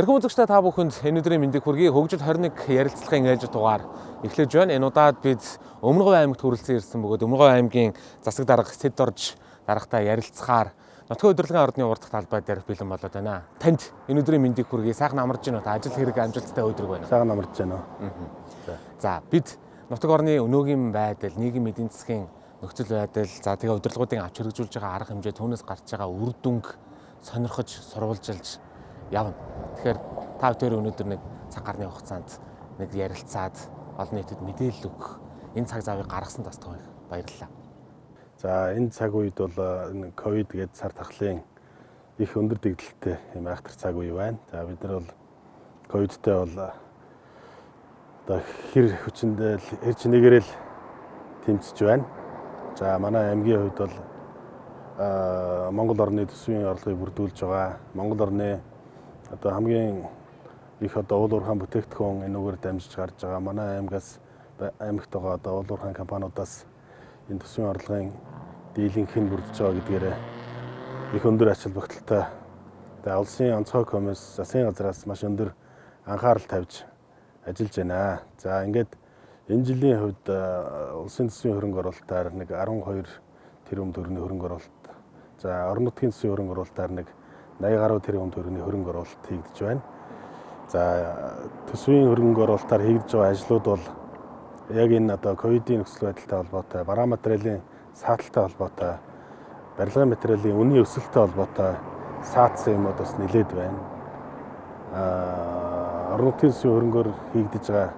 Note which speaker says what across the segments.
Speaker 1: Орхин үзэгчдээ та бүхэнд энэ өдрийн мэндийг хүргэе. Хөгжил 21 ярилцлагын ээлжид дугаар эхлэж байна. Энэ удаад бид Өмнөговь аймагт хүрэлцэн ирсэн бөгөөд Өмнөговь аймгийн засаг дарга Сэд Орж даргатай ярилцахаар нутгийн удирдлагын ордны урдах талбай дээр бэлэн болоод байна. Танд энэ өдрийн мэндийг хүргэе. Сайхан амарч байна уу? Та ажил хэрэг амжилттай өдрөг байна уу?
Speaker 2: Сайхан амарч байна уу?
Speaker 1: За бид нутаг орны өнөөгийн байдал, нийгмийн эдийн засгийн нөхцөл байдал, за тэгээ удирдлагуудын авч хэрэгжүүлж байгаа арга хэмжээ, түүнээс гарч байгаа үр дүнг сонирхож, сурвалжилж явна. Тэгэхээр та бүхэн өнөөдөр нэг цаг гарны хугацаанд нэг ярилцаад олон нийтэд мэдээлэл өгөх энэ цаг завыг гаргасан тасдаггүй баярлалаа.
Speaker 2: За энэ цаг үед бол энэ ковид гэдэг сар тахлын их өндөр дэгдэлтэй юм айхтар цаг үе байна. За бид нар бол ковидтэй бол одоо хэр хүчиндээ хэр чинээгээр л тэмцэж байна. За манай аймгийн хувьд бол Монгол орны төсвийн орлогыг бүрдүүлж байгаа. Монгол орны одоо хамгийн их одоо уул уурхайн бүтээгдэхүүн энэгээр дамжиж гарч байгаа. Манай аймгаас аймагт байгаа одоо уул уурхайн компаниудаас энэ төсвийн орлогын дийлэнх нь бүрдэж байгаа гэдгээр их өндөр ачаал багталтай. Тэгээ улсын онцгой комисс засгийн газраас маш өндөр анхаарал тавьж ажиллаж байна. За ингээд энэ жилийн хувьд улсын төсвийн хөрөнгө оруулалтаар нэг 12 тэрбум төгрөгийн хөрөнгө оруулалт. За орон нутгийн төсвийн хөрөнгө оруулалтаар нэг 80 гаруй тэрбум төгрөгийн хөрөнгө оруулалт хийгдэж байна. За төсвийн хөрөнгө оруулалтаар хийгдэж байгаа ажлууд бол яг энэ одоо ковидын нөхцөл байдалтай холбоотой, бараа материалын сааталтай холбоотой, барилгын материалын үнийн өсөлттэй холбоотой саатсан юмуд бас нэлээд байна. Орон нутгийн төсвийн хөрөнгөөр хийгдэж байгаа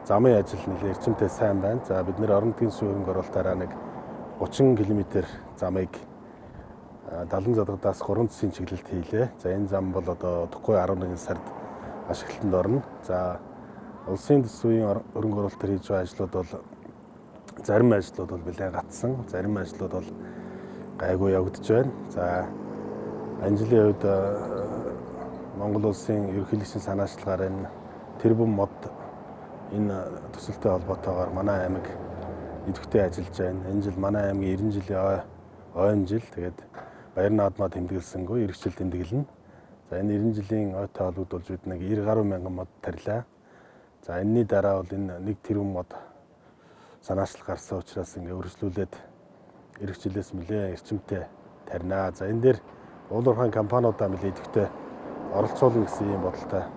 Speaker 2: замын ажил нэлээд эрчимтэй сайн байна. За бид нэр орон нутгийн төсвийн хөрөнгө оруулалтаараа нэг 30 км замыг 70 задгадаас 3 засгийн чиглэлд хийлээ. За энэ зам бол одоо удахгүй 11 сард ашиглалтанд орно. За улсын төсвийн хөрөнгө оруулалтаар хийж байгаа ажлууд бол зарим ажлууд бол нэлээд гатсан, зарим ажлууд бол гайгүй явагдаж байна. За энэ жилийн үед Монгол улсын ерөнхийлөгчийн санаачлагаар энэ тэрбум мод энэ төсөлтэй холбоотойгоор манай аймаг идэвхтэй ажиллаж байна. Энэ жил манай аймгийн 90 жилийн ойн жил. Тэгээд баяр наадмаа тэмдэглэсэнгүй эргэжил тэмдэглэнэ. За энэ 90 жилийн ойтой холбогдуулж бид нэг 90 гаруй мянган мод тарилаа. За энэний дараа бол энэ 1 тэрбум мод санаачлал гарсан учраас ингээ өргөжлүүлээд эргэжилээс нэлээд эрчимтэй таринаа. За энэ дээр уул уурхайн компаниудаа нэлээд идэвхтэй оролцуулна гэсэн юм бодолтой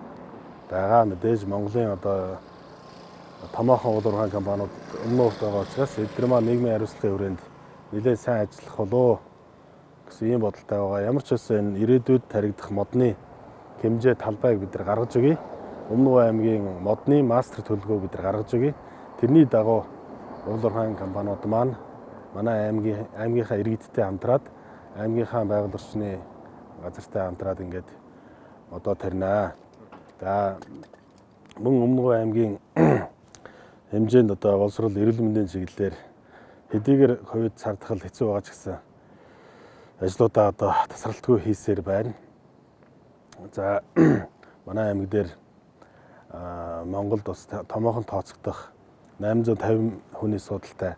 Speaker 2: байгаа. Мэдээж Монголын одоо томоохон уул уурхайн компаниуд өмнө нь байгаа учраас эдгээр маань нийгмийн хариуцлагын хүрээнд нэлээд сайн ажиллах болов гэсэн ийм бодолтой байгаа. Ямар ч үсэн энэ ирээдүйд таригдах модны хэмжээ талбайг бид нар гаргаж өгье. Өмнөговь аймгийн модны мастер төлөвлөгөөг бид нар гаргаж өгье. Тэрний дагуу уул уурхайн компаниуд маань манай аймгийнхаа иргэдтэй хамтраад аймгийнхаа байгаль орчны газартай хамтраад ингээд одоо таринаа. За мөн Өмнөговь аймгийн хэмжээнд одоо боловсрол эрүүл мэндийн чиглэлээр хэдийгээр ковид цардахал хэцүү байгаа ч гэсэн ажлуудаа одоо тасралтгүй хийсээр байна. За манай аймаг дээр Монголд бас томоохон тооцогдох 850 хүний суудалтай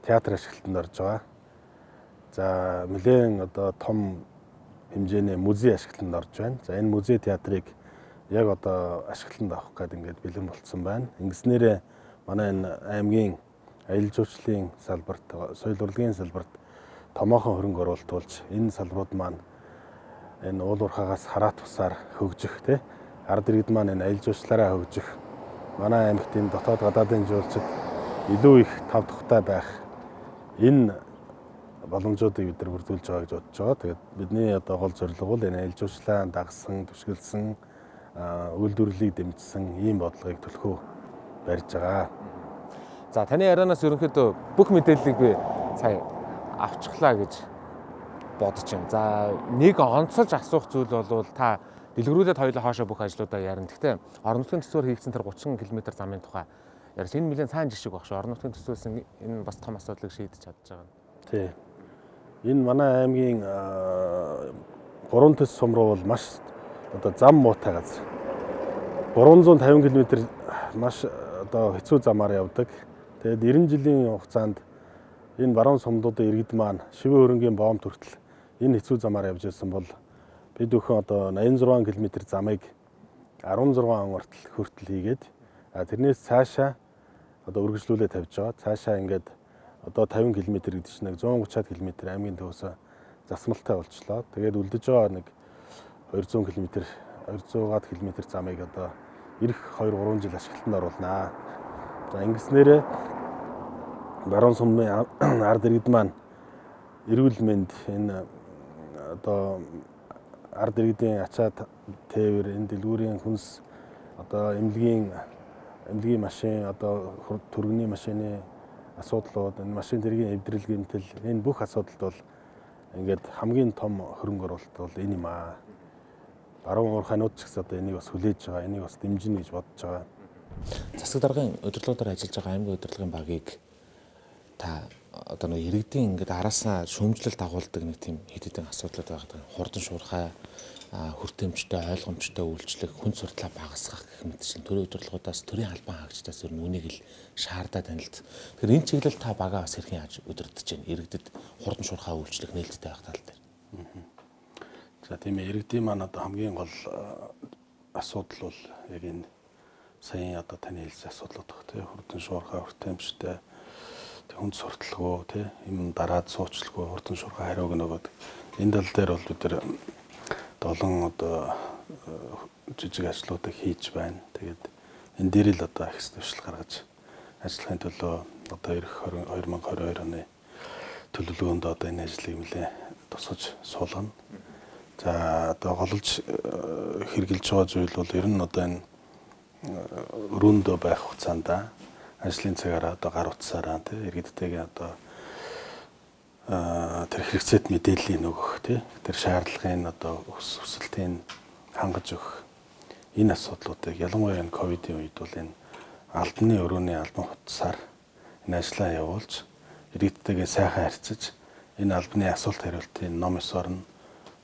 Speaker 2: театр ашиглалтанд орж байгаа. За нэлээд одоо том хэмжээний музей ашиглалтанд орж байна. За энэ музей театрыг яг одоо ашиглалтанд авах гэдэг ингээд бэлэн болцсон байна. Ингэснээрээ манай энэ аймгийн аялал жуулчлалын салбарт, соёл урлагийн салбарт томоохон хөрөнгө оруулалт болж энэ салбарууд маань энэ уул уурхаагаас хараат тусаар хөгжих тий ард иргэд маань энэ аялал жуулчлалаараа хөгжих манай аймагт энэ дотоод гадаадын жуулчид илүү их тав тухтай байх энэ боломжуудыг бид нар бүрдүүлж байгаа гэж бодож байгаа. Тэгээд бидний одоо гол зорилго бол энэ аялал жуулчлалаа дагсан, түшгэлсэн, үйлдвэрлэлийг дэмжсэн ийм бодлогыг төлхөө барьж байгаа.
Speaker 1: За таны ярианаас ерөнхийдөө бүх мэдээллийг би сая авчихлаа гэж бодож байна. За нэг онцолж асуух зүйл бол та дэлгэрүүлээд хоёулаа хоошоо бүх ажлуудаа ярина. Гэхдээ орон нутгийн төсвөөр хийгдсэн тэр 30 км замын тухай ярьж энэ нэлээд сайн жишг багш. Орон нутгийн төсвөөс энэ бас том асуудлыг шийдэж чадж байгаа.
Speaker 2: Тий. Энэ манай аймгийн 3 төс сум руу бол маш одоо зам муутай газар. 350 км маш одоо хэцүү замаар явдаг. Тэгээд 90 жилийн хугацаанд энэ баруун сумдуудын иргэд маань шивээ хөрөнгийн боомт хүртэл энэ хэцүү замаар явж байсан бол бид өхөн одоо 86 км замыг 16 он хүртэл хийгээд тэрнээс цаашаа одоо үргэлжлүүлээ тавьж байгаа. Цаашаа ингээд одоо 50 км гэдэг чинь нэг 130 км аймгийн төвөөсөө засмалтай болчлоо. Тэгээд үлдэж байгаа нэг 200 км 200-аад км замыг одоо ирэх 2-3 жил ашиглалтанд оруулнаа. За ингэснээрээ баруун сумын ард иргэд маань эрүүл мэнд энэ одоо ард иргэдийн ачаа тээвэр, энэ дэлгүүрийн хүнс одоо эмнэлгийн машин, одоо түргэний машины асуудлууд, энэ машин тэргийн эвдрэл гэмтэл энэ бүх асуудалд бол ингээд хамгийн том хөрөнгө оруулалт бол энэ юм аа. Баруун уурхайнууд ч гэсэн одоо энийг бас хүлээж байгаа, энийг бас дэмжинэ гэж бодож байгаа.
Speaker 1: Засаг даргын удирдлагуудаар ажиллаж байгаа аймгийн удирдлагын багийг та одоо нэг иргэдийн ингээд араасаа шүүмжлэл дагуулдаг нэг тийм хэд хэдэн асуудлууд байгаа. Хурдан шуурхай, хүртээмжтэй, ойлгомжтой үйлчлэх, хүн суртлаа багасгах гэх мэт чинь төрийн удирдлагуудаас, төрийн албан хаагчдаас ер нь үнийг л шаардаад байна л. Тэгэхээр энэ чиглэл та багаа бас хэрхэн яаж удирдах гэж байна? Иргэдэд хурдан шуурхай үйлчлэх нээлттэй байх тал дээр.
Speaker 2: За тийм ээ, иргэдийн маань одоо хамгийн гол асуудал бол яг энэ саяын одоо таны хэлсэн асуудлууд баг тий, хурдан шуурхай, хүртээмжтэй, хүнд сурталгүй тий, юм дараад суучлахгүй, хурдан шуурхай хариу өгнөгөөд энэ тал дээр бол бид нар олон одоо жижиг ажлуудыг хийж байна. Тэгээд энэ дээр л одоо ахис төвшил гаргаж ажиллахын төлөө одоо ирэх 2022 оны төлөвлөгөөнд одоо энэ ажлыг нэлээд тусгаж суулгана. За одоо голж хэрэгжилж байгаа зүйл бол ер нь одоо энэ өрөөндөө байх хугацаанд ажлын цагаараа одоо гар утсаараа тий иргэдтэйгээ одоо тэр хэрэгцээт мэдээллийг нөгөх тий тэр шаардлагын одоо өсөлтийн хангаж өгөх энэ асуудлуудыг ялангуяа энэ ковидын үед бол энэ албаны өрөөний албан хуудасаар энэ ажлаа явуулж иргэдтэйгээ сайхан харьцаж энэ албаны асуулт хариултын ном ёсоор нь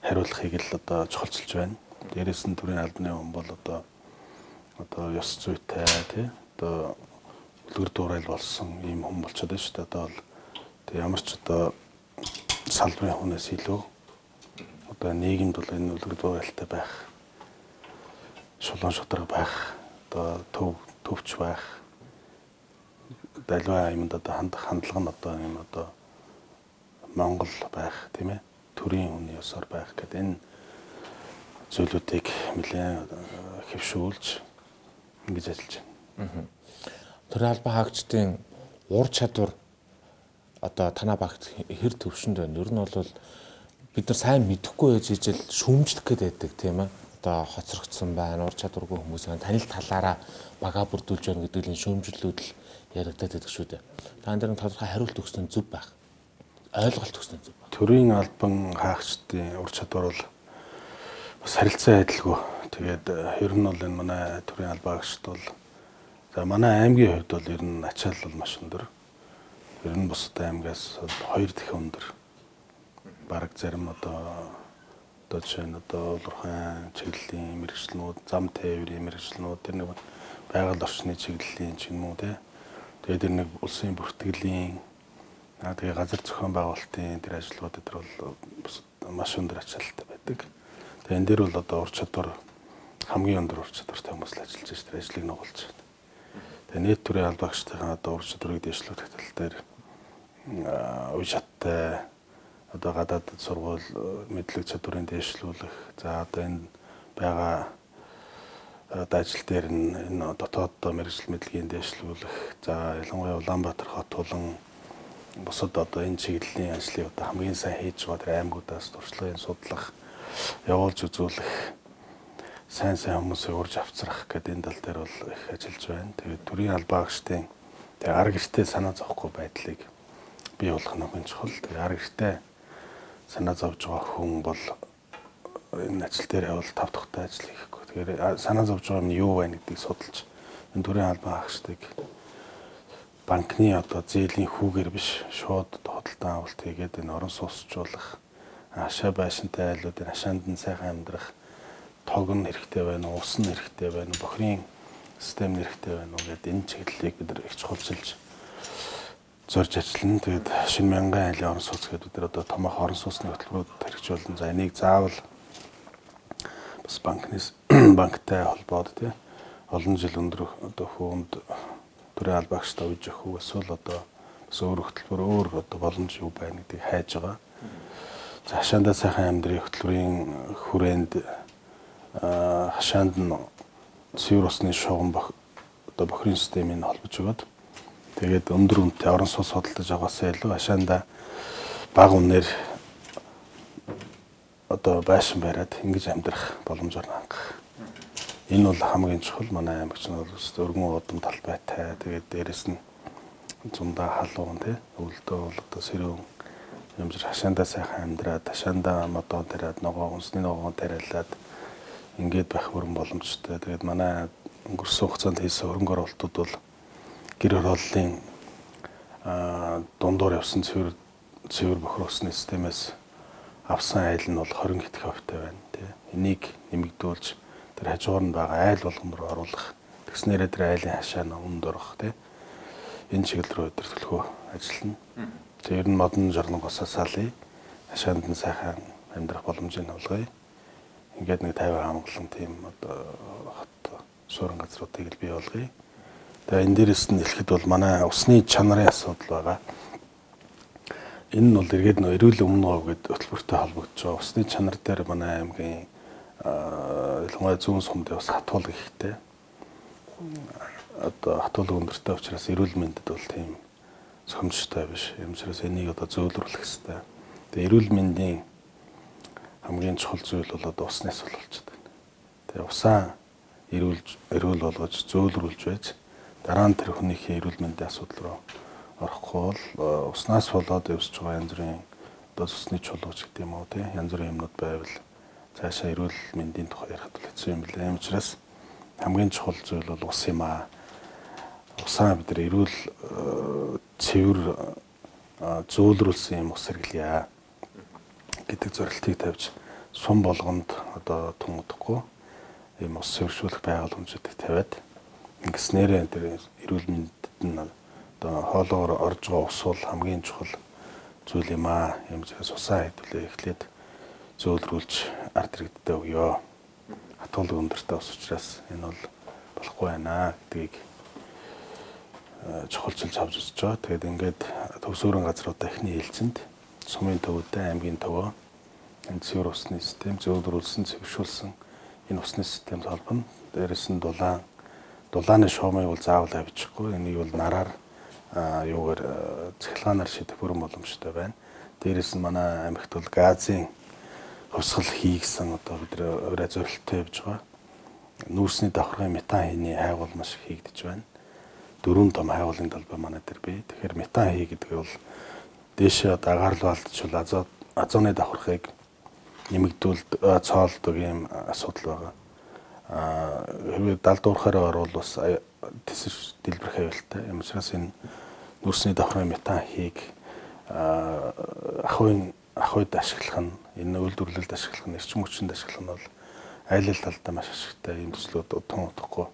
Speaker 2: хариулахыг л одоо чухалчилж байна. Дээрээс нь төрийн албаны хүн бол одоо ёс зүйтэй тий одоо үлгэр дуурайл болсон ийм хүн болчиход байна шүү дээ. Одоо бол тэг ямар ч одоо салбарын хүнээс илүү одоо нийгэмд бол энэ үлгэр дуурайлтай байх, шулуун шударга байх, одоо төвч байх, аливаа юмд одоо хандлага нь одоо юм одоо Монгол байх тийм ээ, төрийн хүний ёсоор байх гэдэг энэ зүйлүүдийг нэлээд хэвшүүлж ингэж ажиллаж байна.
Speaker 1: Төрийн албан хаагчдын ур чадвар одоо танаа багт хэр төвшөнд байна? Ер нь бол бид нар сайн мэдэхгүй байж ижил шүүмжлэх гэдэг тийм ээ. Одоо хоцрогдсон байна, ур чадваргүй хүмүүс байна. Танил талаараа бага бүрдүүлж байна гэдэг нь шүүмжлэлүүд л яригадаад байдаг шүү дээ. Та энэ тодорхой хариулт өгсөн зүв байх. Ойлголт өгсөн зүв байх.
Speaker 2: Төрийн албан хаагчдын ур чадвар бол бас харилцан адилгүй. Тэгээд ер нь бол энэ манай төрийн албан хаагчд бол за манай аймгийн хувьд бол ер нь ачаал бол маш өндөр. Ер нь бусад аймгаас 2 дахин өндөр. Бараг зарим одоо жишээ нь одоо улуурхайн чиглэлийн мэргэжлэнүүд, зам тээврийн мэргэжлэнүүд, тэр нэг байгаль орчны чиглэлийн ч юм уу те. Тэгээд тэр нэг улсын бүртгэлийн тэгээ газар зохион байгуулалтын тэр ажлууд дээр бол маш өндөр ачаалтай байдаг. Тэгээд энэ дээр бол одоо ур чадвар хамгийн өндөр ур чадвартай хүмүүс л ажиллаж байна. Тэр ажлыг нугалж байна. Тэгээ нийт төрийн албан хаагчдын одоо ур чадварыг дэвшлүүлэх тал дээр үе шаттай одоо гадаад сургууль мэдлэг чадварыг дэвшлүүлэх, за одоо энэ байгаа одоо ажил дээр энэ дотоод мэргэжил мэдлэгийг дэвшлүүлэх, за ялангуяа Улаанбаатар хот болон бусад одоо энэ чиглэлийн ажлыг одоо хамгийн сайн хийж байгаа тэр аймагуудаас туршлагын судлах, явуулж үзүүлэх, сайн хүмүүсийг урьж авцрах гэдэг энэ тал дээр бол их ажиллаж байна. Тэгээд төрийн албан хаагчдын тэг арга гэртээ санаа зовхгүй байдлыг бий болгох нь хамгийн чухал. Тэгээд арга гэртээ санаа зовж байгаа хүн бол энэ ажил дээр явал тав тухтай ажил хийхгүй. Тэгэхээр санаа зовж байгаа нь юу вэ гэдгийг судалж энэ төрийн албан хаагчдыг банкны одоо зээлийн хүүгээр биш шууд худалдан авалт хийгээд энэ орон сууцжуулах, хашаа байшинтай айлуудын хашаанд нь сайхан амьдрах, тог нь хэрэгтэй байна уу, ус нь хэрэгтэй байна уу, бохирын систем нь хэрэгтэй байна уу гэдэг энэ чиглэлийг бид нар их чухалчилж зорж ажиллана. Тэгээд шинэ мянган айлын орон сууц гэдэг бид нар одоо томоохон орон сууцны хөтөлбөрүүд хэрэгжүүлэн за энийг заавал бас банктай холбоод тий олон жил өндөр одоо хүнд төрийн аль багштай үеж өгөх үү эсвэл одоо бас өөр хөтөлбөр өөр одоо боломж юу байна гэдгийг хайж байгаа. За хашаандаа сайхан амьдрын хөтөлбөрийн хүрээнд хашаанд нь цэвэр усны шугам одоо бохирын системийг холбож өгöd. Тэгээд өндөр үнэтэй орон сууц судалдаж байгаасаа илүү хашаандаа бага үнээр одоо байшин бариад ингэж амьдрах боломжоор хангах. Энэ бол хамгийн чухал. Манай аймагч нар өргөн удам талбайтай. Тэгээд дээрэс нь зундаа халуун тий өвөлдөө бол одоо сэрүүн юмжир хашаандаа сайхан амьдраад хашаандаа модон тариад үнсний ногоон тариалаад ингээд байх бүрэн боломжтой. Тэгээд манай өнгөрсөн хугацаанд хийсэн хөрөнгө оруулалтууд бол гэр хорооллын дундуур явсан цэвэр бохир усны системээс авсан айл нь бол 20 хэдхэн % байна тий. Энийг нэмэгдүүлж тэр хажуугаар нь байгаа айл болгон руу оруулах. Тэгснээрээ тэр айлын хашаа нь өмнөд орох тий. Энэ чиглэл рүү төлөвлөгөө ажиллана. Тэр нь модон жорнонгосоо салъя. Хашаанд нь сайхан амьдрах боломжийг олгоё. Ингээд нэг 50 хамглан тийм одоо хот суурин газруудыг л бий болгоё. Тэгээ энэ дээрээс нь хэлэхэд бол манай усны чанарын асуудал байгаа. Энэ нь бол эргээд нөө эрүүл өмнө гоо гэдэг хөтөлбөртэй холбогдож байгаа. Усны чанар дээр манай аймгийн ялангуяа зүүн сумд бас хатуул ихтэй. Одоо хатуул өндөртэй учраас эрүүл мэндэд бол тийм зохимжтой биш. Юм учраас энийг одоо зөөлрүүлэх хэрэгтэй. Тэгээ эрүүл мэндийн хамгийн чухал зүйл бол одоо усны асуудал болчиход байна. Тэгээ усаа эрүүл болгож зөөлрүүлж байж дараа нь тэр хүнийхээ эрүүл мэндийн асуудал руу орохгүй бол уснаас болоод явж байгаа янз бүрийн одоо усны чулууч гэдэг юм уу тий янз бүрийн юмнууд байвал цаашаа эрүүл мэндийн тухай ярихад бол хэцүү юм билээ. Ийм учраас хамгийн чухал зүйл бол ус юм аа. Усаа бид нар эрүүл цэвэр зөөлрүүлсэн юм ус хэрэглэе гэдэг зорилтыг тавьж сум болгонд одоо тун удахгүй ийм ус зөвшөөрөх байгууламжуудыг тавиад ингэснээрээ тэр эрүүл мэндэд нь одоо хоолоогоор орж байгаа ус бол хамгийн чухал зүйл юм аа. Ийм учраас усаа хэдүүлээ эхлээд зөөлрүүлж ард иргэдтэй өгөө. Хатуул өндөртэй ус учраас энэ бол болохгүй байна гэдгийг чухалчилж авч үзэж байгаа. Тэгээд ингээд төвсөрөн газруудаа эхний ээлжинд сумын төвөдөө аймгийн төвөө энэ цэвэр усны систем зөөлрүүлсэн цэвэршүүлсэн энэ усны системд холбоно. Дээрээс нь дулааны шуумыг бол заавал авчихгүй. Энийг бол нараар юугаар цахилгаанаар шийдэх бүрэн боломжтой байна. Дээрээс нь манай аймагт бол газын хувьсгал хийгсэн одоо бид өөрөө зорилттой явж байгаа. Нүүрсний давхаргын метан хийний хайгуул маш их хийгдэж байна. 4 том хайгуулын талбай манай дээр бий. Тэгэхээр метан хий гэдэг бол дээшээ одоо агаарл алдчихвал азоны давхаргыг нэмэгдүүлд цоолдог юм асуудал байгаа. Хэвээ далдуурхаараа орвол бас тэсэж дэлбэрэх аюултай. Юм учраас энэ нүүрсний давхрын метан хийг ахуйд ашиглах нь энэ үйлдвэрлэлд ашиглах нь эрчим хүчинд ашиглах нь бол айлал талдаа маш ашигтай юм төслүүд тун удахгүй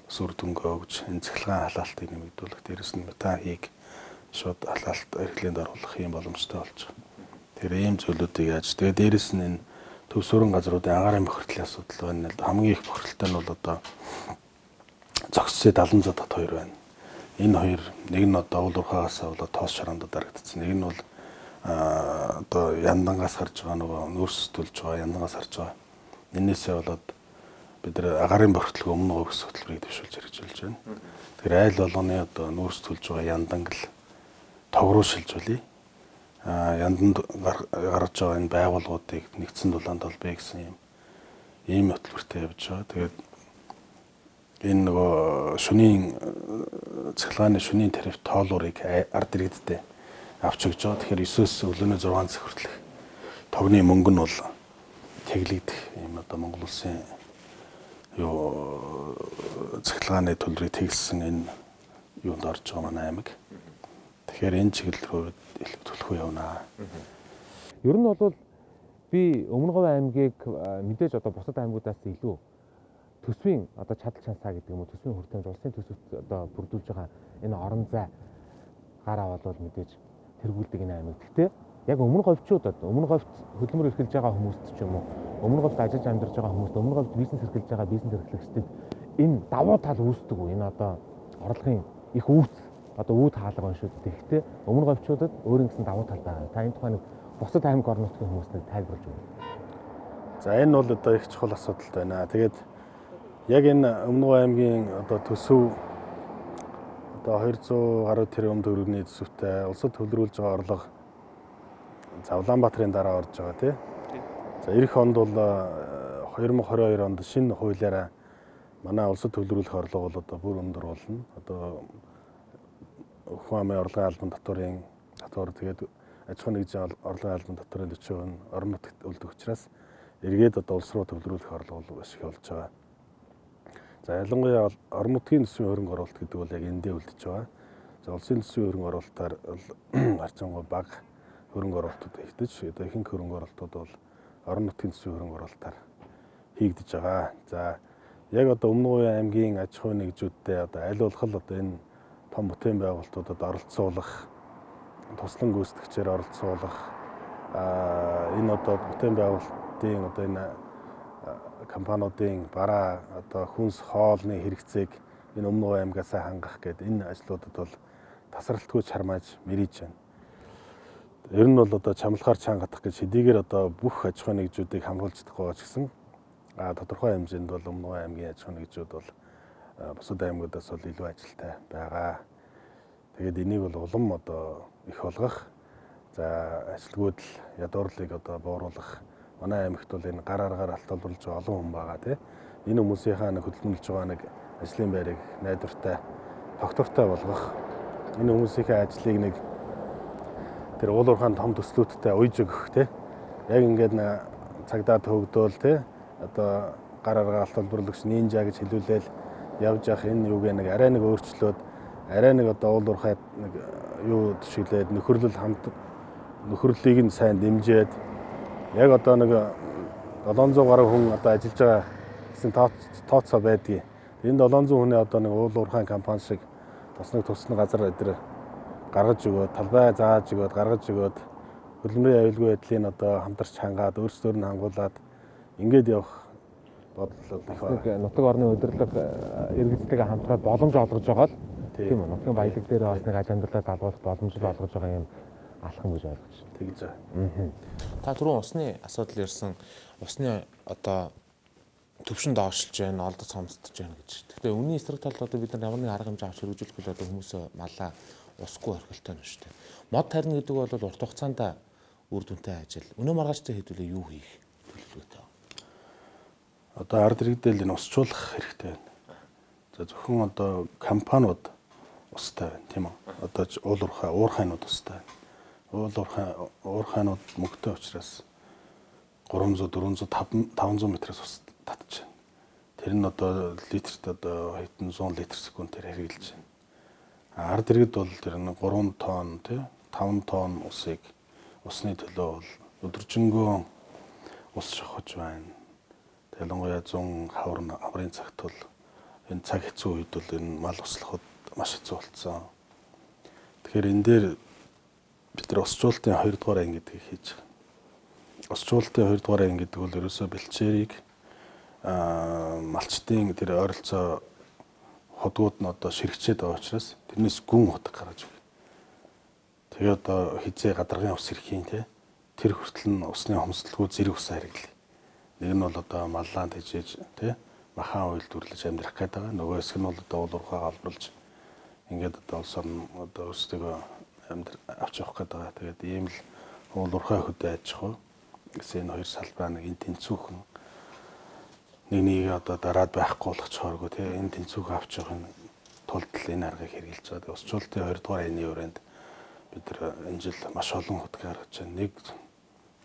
Speaker 2: бас үр дүнгээ өгж энэ цахилгаан халаалтыг нэмэгдүүлэх дээрээс нь метан хийг шууд халаалт эрхлээнд оруулах юм боломжтой болж байгаа. Тэр ийм зүйлүүдийг яаж тэгээ дээрээс нь энэ төвсөрөн газруудын агаарын бохирдлын асуудал байна. Хамгийн их бохирдолтой нь бол одоо зогсцээ 70 дот 2 байна. Энэ хоёр нэг нь одоо уулуурхаагаас болоод тоос шарандад дарагдсан. Нэг нь бол одоо яндангаас харж байгаа нөгөө нүүрстүүлж байгаа яндангаас харж байгаа. Энээсээ болоод бид нар агаарын бохирдлыг өмнө гоо гэсэн хөтөлбөрийг дэвшүүлж хэрэгжүүлж байна. Тэгэхээр айл болгоны одоо нүүрстүүлж байгаа янданг л тог руу шилжүүлье. Янданд гарч байгаа энэ байгууллагуудыг нэгдсэн дулаанд холбоё гэсэн ийм хөтөлбөртэй явж байгаа. Тэгээд энэ нөгөө шөнийн цахилгааны шөнийн тариф тоолуурыг ард иргэдтэй авч өгч байгаа. Тэгэхээр 9-өөс өглөөний 6 цаг хүртэлх тогны мөнгө нь бол тэглэгдэх ийм одоо Монгол улсын цахилгааны төлбөрийг тэглэсэн энэ юунд орж байгаа манай аймаг. Тэгэхээр энэ чиглэл рүү төлөхөө явнаа.
Speaker 1: Ер нь бол би Өмнөговь аймгийг мэдээж одоо бусад аймагуудаас илүү төсвийн одоо чадал чансаа гэдэг юм уу төсвийн хүртээмж улсын төсөвт одоо бүрдүүлж байгаа энэ орон зай гараа бол мэдээж тэргүүлдэг энэ аймаг. Гэхдээ яг өмнө говьчуудад өмнө говьт хөдөлмөр эрхэлж байгаа хүмүүст ч юм уу өмнө говьт ажиллаж амьдарч байгаа хүмүүст өмнө говьт бизнес эрхэлж байгаа бизнес эрхлэгчдэд энэ давуу тал үүсдэг үү? Энэ одоо орлогын их үүс одоо үүд хаалга байна шүү дээ. Тэгэхдээ өмнө говьчуудад өөрийн гэсэн давуу тал байгаа. Та энэ тухайн бусад аймаг орон нутгийн хүмүүстээ тайлбарлаж өгнө.
Speaker 2: За энэ бол одоо их чухал асуудал байна. Тэгээд яг энэ Өмнөговь аймгийн одоо төсөв одоо 200 гаруй тэрбум төгрөгийн төсөвтэй улсад төвлөрүүлж байгаа орлого за Улаанбаатарын дараа орж байгаа тий. За эх онд бол 2022 онд шинэ хуулиараа манай улсад төвлөрүүлэх орлого бол одоо бүр өндөр болно. Одоо хүн амын орлогын албан татвар тэгээд аж ахуйн нэгжийн орлогын албан татварын 40% нь орон нутагт үлдэх учраас эргээд одоо улс руу төвлөрүүлэх орлого бол ашиг болж байгаа. За ялангуяа орон нутгийн төсвийн хөрөнгө оруулалт гэдэг бол яг эндээ үлдэж байгаа. За улсын төсвийн хөрөнгө оруулалтаар харьцангуй бага хөрөнгө оруулалтууд хийгдэж, одоо ихэнх хөрөнгө оруулалтууд бол орон нутгийн төсвийн хөрөнгө оруулалтаар хийгдэж байгаа. За яг одоо Өмнөговь аймгийн аж ахуйн нэгжүүдтэй одоо аль болох л одоо энэ том бүтээн байгуулалтуудад оролцуулах, туслан гүйцэтгэгчээр оролцуулах, энэ одоо бүтээн байгуулалтын одоо энэ компаниудын бараа одоо хүнс хоолны хэрэгцээг энэ Өмнөговь аймгаас хангах гэдэг энэ ажлуудад бол тасралтгүй чармааж мэрийж байна. Ер нь бол одоо чамлахаар чангадах гэж хэдийгээр одоо бүх аж ахуйн нэгжүүдийг хамруулж чадахгүй ч гэсэн тодорхой хэмжээнд бол Өмнөговь аймгийн аж ахуйн нэгжүүд бол бусад аймагуудаас бол илүү ажилтай байгаа. Тэгээд энийг бол улам одоо их болгох, за ажилгүйдэл ядуурлыг одоо бууруулах. Манай аймагт бол энэ гар аргаар алт олборлож байгаа олон хүн байгаа тийм. Энэ хүмүүсийнхаа нэг хөдөлмөрлж байгаа нэг ажлын байрыг найдвартай, тогтвортой болгох. Энэ хүмүүсийнхээ ажлыг нэг тэр уулуурхаан том төслүүдтэй уйж өгөх тийм. Яг ингээд цагдаа төгдөөл тийм. Одоо гар аргаар алт олборлагч нинжа гэж хэлүүлээл явж явах энэ юуг нэг арай нэг өөрчлөөд арай нэг одоо уулуурхайд нэг юу төшөглээд нөхөрлөлийг нь сайн дэмжиж яг одоо нэг 700 гаруй хүн одоо ажиллаж байгаа гэсэн тооцоо байдгийг. Энэ 700 хүний одоо нэг уулуурхайн компани шиг бас нэг тусны газар өдр гаргаж өгөөд, талбай зааж өгөөд, гаргаж өгөөд хөдөлмөрийн аюулгүй байдлыг одоо хамтарч хангаад, өөрсдөө нь хангуулад ингээд явах бодлоо их байна.
Speaker 1: Нутаг орны удирдлага иргэдтэйгээ хамтраад боломж олгож байгаа л тийм үү. Нутгийн баялаг дээр бас нэг аж амьдралаа залгуулах боломж олгож байгаа юм алхам гэж ойлгож байна.
Speaker 2: Тэгж байгаа.
Speaker 1: Та түрүүн усны асуудал ярьсан. Усны одоо төвшин доошлж байна, олдоц хомсдож байна гэж. Гэхдээ үнийн эсрэг талд одоо бид нар ямар нэг арга хэмжээ авч хэрэгжүүлэх бол одоо хүмүүсээ малаа усгүй орхилтой нь шүү дээ. Мод тарина гэдэг бол урт хугацаанд үр дүнтэй ажил. Өнөө маргааштай хэдүүлээ юу хийх төлөвлөгөөтэй байна?
Speaker 2: Одоо ард иргэдэл энэ усчлуулах хэрэгтэй байна. За зөвхөн одоо компаниуд устай байна тийм үү? Одоо уурхайнууд устай байна. Уурхайнууд мөнгөтэй учраас 300, 400, 500 метрээс ус татж байна. Тэр нь одоо литрт одоо хэдэн 100 литр секундээр хэрэгжилж байна. Ард иргэд бол тэр нь 3 тонн тий 5 тонн усыг усны төлөө бол өдөржингөө ус шахаж байна. Ялангуяа 100 хаврын цагт бол энэ цаг хэцүү үед бол энэ мал услахад маш хэцүү болцсон. Тэгэхээр энэ дээр бид нар усчлалтын 2 дугаар анги гэдгийг хийж байгаа. Усчлалтын 2 дугаар анги гэдэг бол ерөөсөө бэлчээрийг малчтын тэр ойролцоо ходгууд нь одоо ширхчээд байгаа учраас тэрнээс гүн утга гаргаж өгье. Тэгээ одоо хизээ гадаргын ус ирхийн тэр хүртэл нь усны хомсдолгүй зэрэг ус хэрэглэе. Нэг нь бол одоо маллаа тэжээж махан уйл дүрлэж амьдрах гээд байгаа. Нөгөө хэсэг нь бол одоо уулуурхаа албарлж ингээд одоо улс орн одоо өөрсдөө авч явах гээд байгаа. Тэгээд ийм л уулуурхаа хөдөө аж ахуй гэсэн энэ хоёр салбараа нэг энэ тэнцвүүхэн нэг одоо дараад байхгүй болох чоргүй энэ тэнцвүүх авч явахын тулд энэ аргыг хэрэгжилж байгаа. Тэгээд усчлалтын 2 дугаар айны өрөөнд бид нар энэ жил маш олон хөдөлгөөн гаргаж байна. Нэг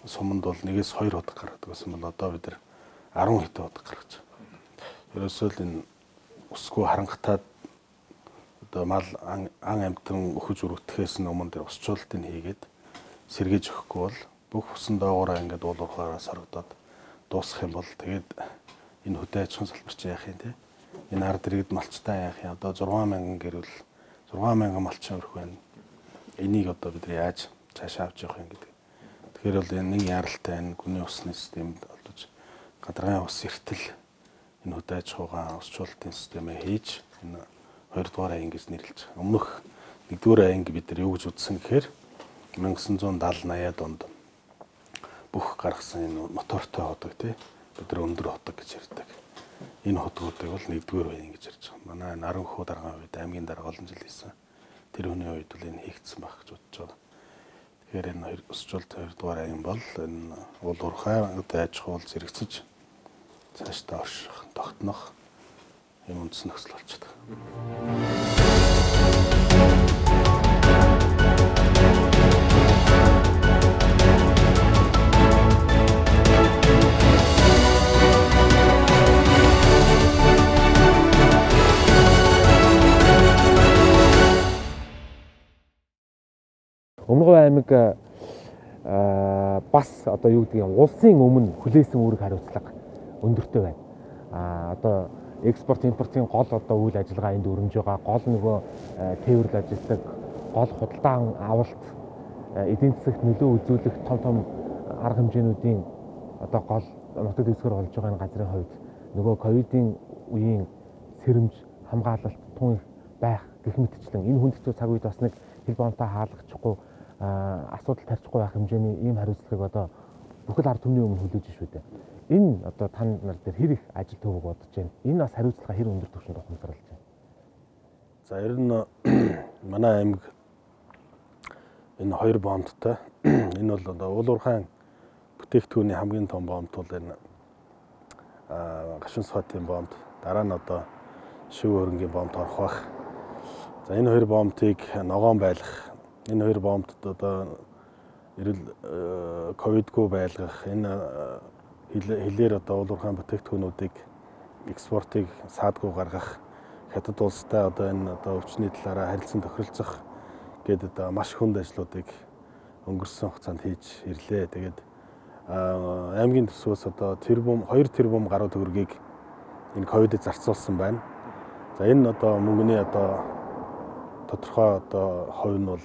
Speaker 2: суманд бол 1-2 удаа гаргадаг гэсэн бол одоо бид нар 10 хэдэн удаа гаргаж байгаа. Ерөөсөө л энэ усгүй харангатаад одоо мал ан амьтан өхөж өргөтөхөөс өмнө тэр усчлалтыг хийгээд сэргээж өгөхгүй бол бүх усан доогоороо ингээд уулуурхаараа сорогдоод дуусах юм бол тэгээд энэ хөдөө аж ахуйн салбар чи яах юм те? Энэ ард иргэд малчтай яах юм? Одоо 60000 гэрүүл 60000 малчин өрх байна. Энийг одоо бид яаж цаашаа авч явах юм гэдэг Тэгэхээр бол энэ нэг яралтай энэ гүний усны системд олж гадаргын ус эртэл энэ хөдөө аж ахуйн усчлалтын системээ хийж энэ 2 дугаар ангис нэрлэж байгаа. Өмнөх 1 дугаар анги бид нар юу гэж үзсэн гэхээр 1970-80-аад онд бүх гаргасан энэ мотортой ходог тий бид нар өндөр ходог гэж ярьдаг. Энэ хотгуудыг бол 1 дугаар байн гэж ярьж байгаа. Манай Наранхуу даргааны үед аймгийн дарга олон жил хийсэн. Тэр хүний үед бол энэ хийгдсэн байх гэж бодож байгаа. Тэгэхээр энэ усчлалт 2 дугаар аймаг бол энэ уул уурхай одоо аж ахуй зэрэгцэж цаашдаа орших, тогтнох юм үндс нөхцөл болчиход байгаа.
Speaker 1: Өмнөговь аймаг бас одоо юу гэдгийг улсын өмнө хүлээсэн үүрэг хариуцлага өндөртэй байна. Одоо экспорт импортын гол одоо үйл ажиллагаа энд өрнөж байгаа. Гол нөгөө тээврэл ажилтдаг, гол худалдан авалт, эдийн засагт нөлөө үзүүлэх том арга хэмжээнүүдийн одоо гол нутаг дэвсгэр болж байгаа энэ газрын хувьд нөгөө ковидын үеийн сэрэмж, хамгаалалт тун их байх гэх мэтчлэн энэ хүнд хэцүү цаг үед бас нэг хил боомтой хаалгачихгүй асуудал тарьчихгүй байх хэмжээний ийм хариуцлагыг одоо бүхэл ард түмний өмнө хүлээж шүү дээ. Энэ одоо та нар дээр хэр их ажил төвөг бодож байна? Энэ бас хариуцлага хэр өндөр түвшинд ухамсарлаж байна?
Speaker 2: За ер нь манай аймаг энэ 2 боомттой. Энэ бол одоо уул уурхайн бүтээгдэхүүний хамгийн том боомт бол энэ гашуун схотын боомт. Дараа нь одоо шив хөрөнгийн боомт орох бах. За энэ 2 боомтыг ногоон байлгах. Энэ 2 боомтод одоо эрэл ковидгүй байлгах энэ хилээр одоо уул уурхайн бүтээгдэхүүнүүдийг экспортыг саадгүй гаргах хятад улстай одоо энэ одоо өвчний талаараа харилцан тохиролцох гэдэг одоо маш хүнд ажлуудыг өнгөрсөн хугацаанд хийж ирлээ. Тэгээд аймгийн төсвөөс одоо 2 тэрбум гаруй төгрөгийг энэ ковидд зарцуулсан байна. За энэ одоо мөнгөний одоо тодорхой одоо хувь нь бол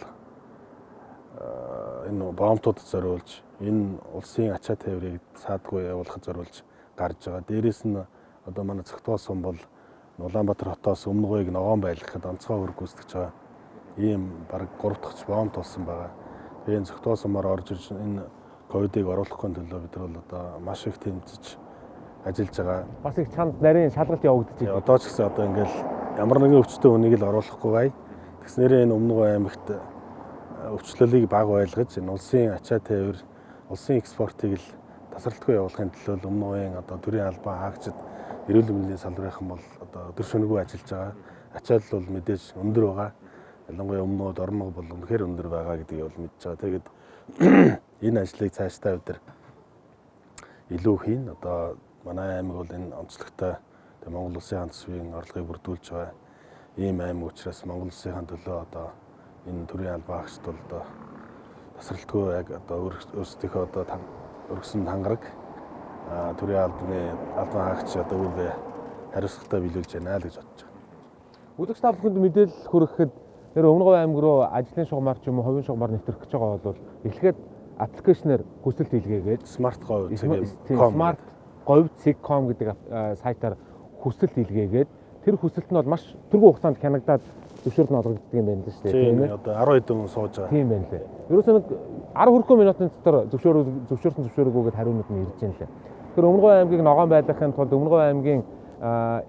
Speaker 2: энэ боомтуудад зориулж энэ улсын ачаа тээврийг саадгүй явуулахад зориулж гарч байгаа. Дээрээс нь одоо манай Цогтгоо сум бол Улаанбаатар хотоос өмнөгөөг ногоон байлгахад онцгой үүрэг гүйцэтгэж байгаа. Ийм бараг 3 дахь боомт болсон байгаа. Тэгээ энэ Цогтгоо сумаар орж ирж энэ ковидыг оруулахгүй төлөө бид нар бол одоо маш их тэмцэж ажиллаж байгаа.
Speaker 1: Бас их чанд нарийн шалгалт явагдаж байна.
Speaker 2: Одоо ч гэсэн одоо ингээл ямар нэгэн өвчтөе хүнийг л оруулахгүй бай. Тэгснээрээ энэ Өмнөгов аймагт өвчлөлийг баг байлгаж энэ улсын ачаа тээвэр, улсын экспортыг л тасралтгүй явуулахын төлөө Өмнөговын одоо төрийн албан хаагчид эрүүл мэндийн салбарынхан бол одоо өдөр шөнөгүй ажиллаж байгаа. Ачаал бол мэдээж өндөр байгаа. Ялангуяа Өмнөговд орног бол үнэхээр өндөр байгаа гэдгийг бол мэдж байгаа. Тэгээд энэ ажлыг цаашдаа бид нар илүү хийн. Одоо манай аймаг бол энэ онцлогтой Монгол Улсын хаан төсвийн орлогыг бүрдүүлж байгаа ийм аймаг учраас Монгол Улсын төлөө одоо энэ төрийн албан хаагчид бол одоо тасралтгүй яг одоо өөрсдийнхөө одоо өргөсөн тангараг төрийн албан хаагч одоо үйл хариуцлагатай биелүүлж байна л гэж бодож байна.
Speaker 1: Үзэгч та бүхэнд мэдээлэл хүрэхэд тэр Өмнөговь аймаг руу ажлын шугамар ч юм уу хувийн шугамар нэвтрэх гэж байгаа бол эхлээд аппликейшнээр хүсэлт хийлгээгээд
Speaker 2: Smart говь
Speaker 1: цэг.com гэдэг сайтаар хүсэлт хийлгээгээд тэр хүсэлт нь бол маш түргэн хугацаанд хянагдаад зөвшөөрөл олгогддог юм байна л шүү дээ.
Speaker 2: Тийм ээ. Одоо 10 хэдэн хүн сууж байгаа.
Speaker 1: Тийм байна лээ. Ерөөсөө нэг 10 хүрхэн минутын дотор зөвшөөрөгөөд хариунууд нь ирж байна лээ. Тэр Өмнөговь аймгийг ногоон байлгахын тулд Өмнөговь аймгийн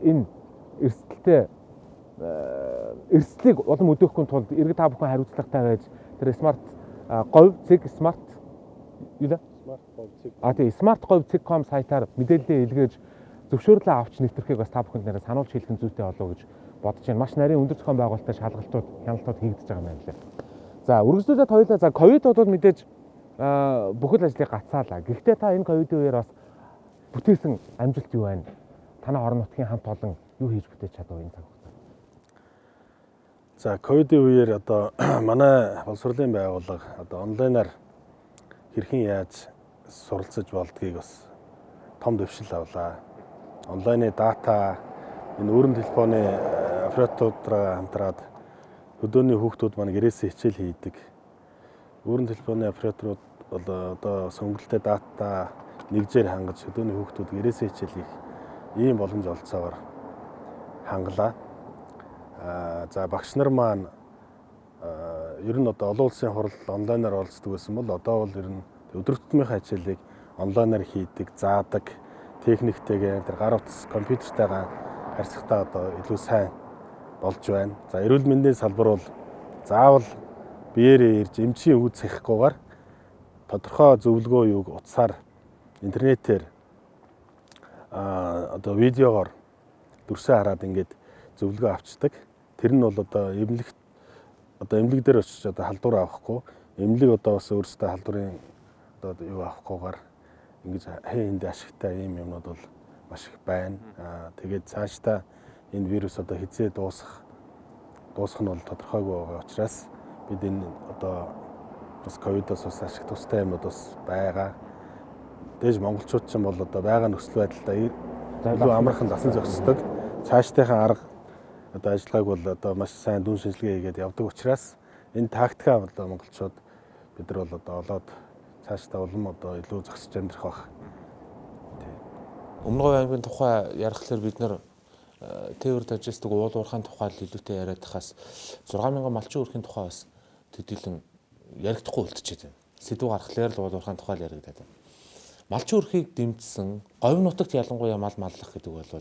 Speaker 1: энэ эрсдлийг улам өдөөхгүй тулд иргэд та бүхэн хариуцлагатай байж тэр смарт говь цэг смарт юу лээ? Smart говь цэг.com сайтаар мэдээлэлээ илгээж зөвшөөрлөө авч нэвтрэхийг бас та бүхэнд нэрээ сануулж хэлэх зүйтэй болов гэж бодож байна. Маш нарийн өндөр зохион байгуулалттай шалгалтууд, хяналтууд хийгдэж байгаа юм байна лээ. За, үргэлжлүүлээд хоёулаа за ковид бол мэдээж бүхэл ажлыг гацаалаа. Гэхдээ та энэ ковидын үеэр бас бүтээсэн амжилт юу байна? Танай орон нутгийн хамт олон юу хийж бүтээж чадав энэ цаг хугацаанд?
Speaker 2: За, ковидын үеэр одоо манай боловсролын байгууллага одоо онлайнаар хэрхэн яаж суралцаж болдгийг бас том дэвшил авлаа. Онлайны дата энэ өрн телефоны операторуудаараа хамтраад өдөөний хүүхдүүд маань гэрээсээ хичээл хийдэг. Өрн телефоны операторууд бол одоо сонгуультай дата нэгжээр хангаж өдөөний хүүхдүүд ирээсээ хичээл хийх ийм боломж олцоогоор хангалаа. За багш нар маань ер нь одоо олон улсын хурал онлайнаар оролцдог байсан бол одоо бол ер нь өдөр тутмынхаа хичээлийг онлайнаар хийдэг, заадаг, техниктэйгээ тэр гар утас компьютертайгаа харьцахтаа одоо илүү сайн болж байна. За эрүүл мэндийн салбар бол заавал биеэрээ ирж эмчийн үгс хийхгүйгээр тодорхой зөвлөгөө юуг утсаар интернетээр одоо видеогоор дүрсээ хараад ингээд зөвлөгөө авчдаг. Тэр нь бол одоо эмнэлэг дээр очиж одоо халдвар авахгүй, эмнэлэг одоо бас өөрсдөө халдварын одоо юу авахгүйгээр ингэж хэнд ашигтай ийм юмнууд бол маш их байна. Тэгээд цаашдаа энэ вирус одоо хизээ дуусах нь бол тодорхойгүй байгаа учраас бид энэ одоо бас ковидоос бас ашиг тустай юмуд бас байгаа. Дээж монголчууд ч юм бол одоо байгаа нөхцөл байдлаа илүү амархан дасан зохицдог. Цаашдынхаа арга одоо ажиллагааг бол одоо маш сайн дүн шинжилгээ хийгээд явдаг учраас энэ тактикаа одоо монголчууд бид нар бол одоо олоод цаашдаа улам одоо илүү зохицож амьдрах байх.
Speaker 1: Өмнөговь аймгийн тухай ярихлаар бид нар тээвэр дажистик уул уурхайн тухай илүүтэй яриад тахаас 6000 малчин өрхийн тухай бас төдийлөн яригдахгүй үлдчихэд байна. Сэдв гаргахлаар л уул уурхайн тухай яригдаад байна. Малчин өрхийг дэмжсэн говь нутагт ялангуяа мал маллах гэдэг бол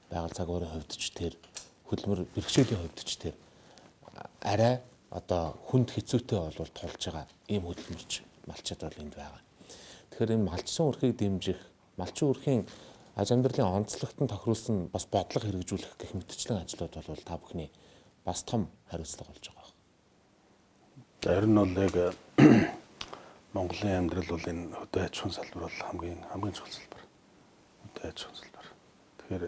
Speaker 1: байгаль цагуурын хувьд ч тэр хөдөлмөр бэрхшээлийн хувьд ч тэр арай одоо хүнд хэцүүтэй бол тулж байгаа ийм хөдөлмөрч малчид бол энд байгаа. Тэгэхээр энэ малчин өрхийг дэмжих, малчин өрхийн аж амьдралын онцлогтон тохируулсан бас бодлого хэрэгжүүлэх гэх мэтчлэн ажлууд бол та бүхний бас том хариуцлага болж байгаа.
Speaker 2: Харин бол яг Монголын амьдрал бол энэ хөдөө аж ахуйн салбар бол хамгийн чухал салбар. Хөдөө аж ахуйн салбар. Тэгэхээр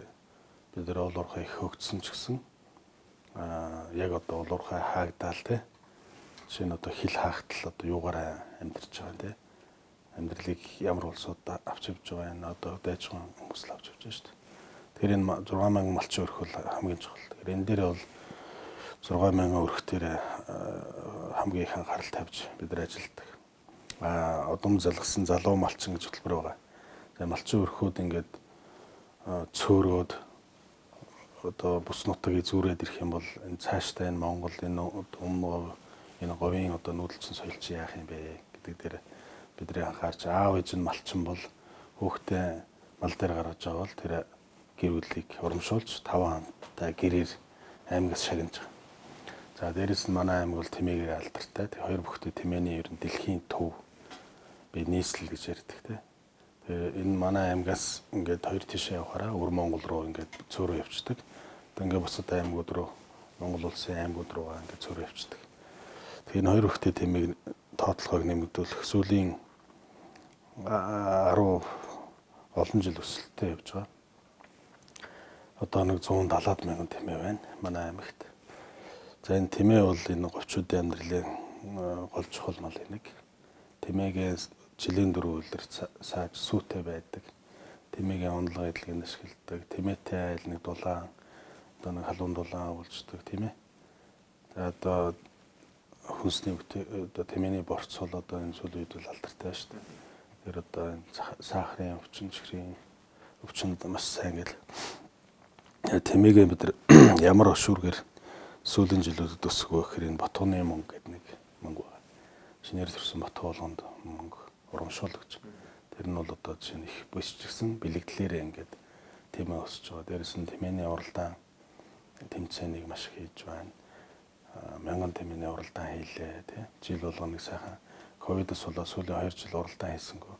Speaker 2: бид нар уул уурхай их хөгжсөн ч гэсэн яг одоо уул уурхай хаагдаал те. Жишээ нь одоо хил хаахтал одоо юугаараа амьдарч байгаа те. Амьдралыг ямар улсууд авч явж байгаа энэ одоо хөдөө аж ахуйн хүмүүс л авч явж байгаа шүү дээ. Тэгэхээр энэ 6000 малчин өрх бол хамгийн чухал. Тэгэхээр энэ дээр бол 6000 өрх дээр хамгийн их анхаарал тавьж бид нар ажилладаг. Удам залгасан залуу малчин гэж хөтөлбөр байгаа. Тэгээ малчин өрхүүд ингээд цөөрөөд одоо бус нутгийг зүүрээд ирэх юм бол энэ цаашдаа энэ Монгол энэ өмнө энэ говийн одоо нүүдэлчин соёл чи яах юм бэ гэдэг дээр бидний анхаарч аав ээж нь малчин бол хүүхдээ мал дээр гаргаж байгаа бол тэр гэр бүлийг урамшуулж 5 хамтаа гэрээр аймагаас шагнаж байгаа. За дээрэс нь манай аймаг бол тэмээгээр алдартай. Тэг хоёр бүхтэй тэмээний ер нь дэлхийн төв би нийслэл гэж ярьдаг те. Тэгээ энэ манай аймагаас ингээд хоёр тишээ явахаараа өвөр Монгол руу ингээд цөөрөө явцдаг. Тэг ингээд бусад аймагуд руу Монгол улсын аймагуд руугаа ингээд цөөрөө явцдаг. Тэгээ энэ хоёр бүхтэй тэмээг тоотлогыг нэмэгдүүлэх сүүлийн 10 олон жил өсөлттэй явж байгаа. Одоо нэг 170,000 тэмээ байна манай аймагт. За энэ тэмээ бол энэ говьчуудын амьдралын гол чухал мал нэг. Тэмээгээ жилийн 4 өдөр сааж сүйтэй байдаг. Тэмээгийн онлог эдлэгийг ашигладаг. Тэмээтэй айл нэг дулаан одоо нэг халуун дулаан уулздаг тийм ээ. За одоо хүнсний одоо тэмээний борц бол одоо энэ сүүлийн үед бол алдартай шүү дээ. Тэр одоо энэ сахарын өвчин, чихрийн өвчнөд маш сайн гэл. Тэмээгээ бид ямар өшүүргээр сүүлийн жилүүдэд өсгөө гэхээр энэ ботгоны мөнгө гэдэг нэг мөнгө байна. Шинээр төрсэн ботго болгонд мөнгө урамшуулагч. Тэр нь бол одоо жишээ нь их босчихсан бэлэгдлээрээ ингээд тэмээ өсөж байгаа. Дээрээс нь тэмээний уралдаан тэмцээнийг маш их хийж байна. 1000 тэмээний уралдаан хийлээ тий. Жил болгоныг сайхан ковидос болоод сүүлийн 2 жил уралдаан хийсэнгөө.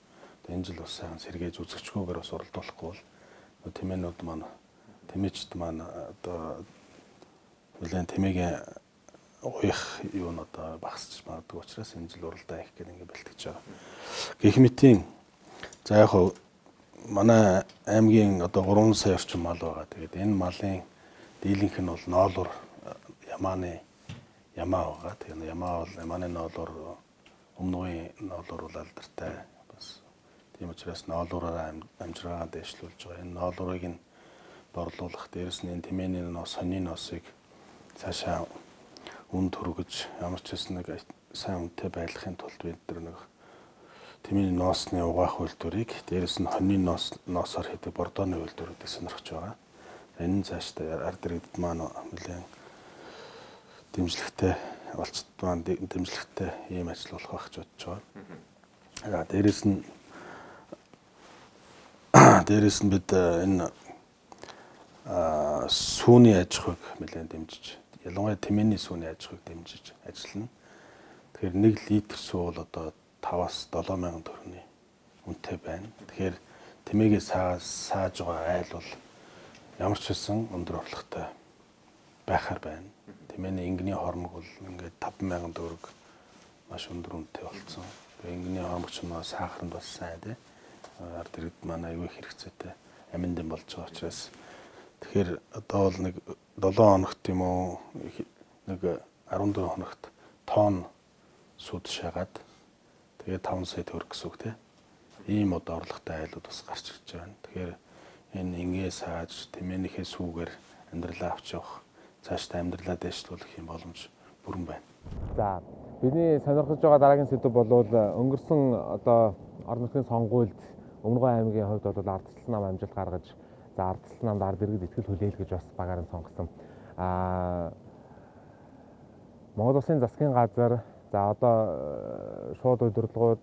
Speaker 2: Энэ жил бас сайхан сэргээж үзэгчгүйгээр бас уралдуулахгүй бол тэмээнүүд маань тэмээчд маань одоо нэлээд тэмээгийн уях юу нь одоо багасч магадгүй учраас энэ жил уралдаан хийх гэдэг ингээд бэлтгэж байгаа. Гэх мэтийн за яг хөө манай аймгийн одоо 3 сая орчим мал байгаа. Тэгээд энэ малын дийлэнх нь бол ноолуур ямааны ямаа байгаа. Тэгээд ямаа бол ямааны ноолуур өмнөгийн ноолуур бол алдартай бас. Тийм учраас ноолуураараа амжиргаа дэвшлүүлж байгаа. Энэ ноолуурыг нь борлуулах дээрс нь энэ тэмээний ноос, сонины ноосыг цаашаа үнд хүргэж ямар ч хэсэг нэг сайн үнэтэй байдлахын тулд бид нар нэг тэмээний ноосны угаах үйлдвэрийг дээрэс нь хоньны ноосоор хийдэг бордооны үйлдвэрүүдийг сонирхож байгаа. Энэ нь цаашдаа ард иргэдэд маань нэлээд дэмжлэгтэй олцод маань дэмжлэгтэй ийм ажил болох байх гэж бодож байгаа. Дээрэс нь бид энэ сүүний аж ахуйг нэлээд дэмжиж, ялангуяа тэмээний сүүний аж ахуйг дэмжиж ажиллана. Тэгэхээр 1 литр сүү бол одоо 5-аас 7 мянган төгрөгийн үнэтэй байна. Тэгэхээр тэмээгээ сааж байгаа айл бол ямар ч байсан өндөр орлоготой байхаар байна. Тэмээний ингэний хормог бол ингээд 5 мянган төгрөг маш өндөр үнэтэй болсон. Ингэний хормогч нь сахарнд бас сайн тий. Ард иргэд манай аюул хэрэгцээтэй аминдын болж байгаа учраас тэгэхээр одоо бол нэг 7 хоногт юм уу нэг 14 хоногт тонн сүд шагаад тэгээд 5 сая төгрөг гэсэн үг тий. Ийм одоо орлоготой айлууд бас гарч ирж байна. Тэгэхээр энэ ингээ сааж тэмээнийхээ сүүгээр амьдралаа авч явах, цаашдаа амьдралаа дэвшлүүлэх юм боломж бүрэн байна.
Speaker 1: За бидний сонирхож байгаа дараагийн сэдв бол өнгөрсөн одоо орон нутгийн сонгуульд Өмнөгов аймгийн хувьд бол ардчилсан нам амжилт гаргаж, за ардчилсан намд ард иргэд итгэл хүлээл гэж бас багаар нь сонгосон. Монгол Улсын засгийн газар за одоо шууд удирдлагууд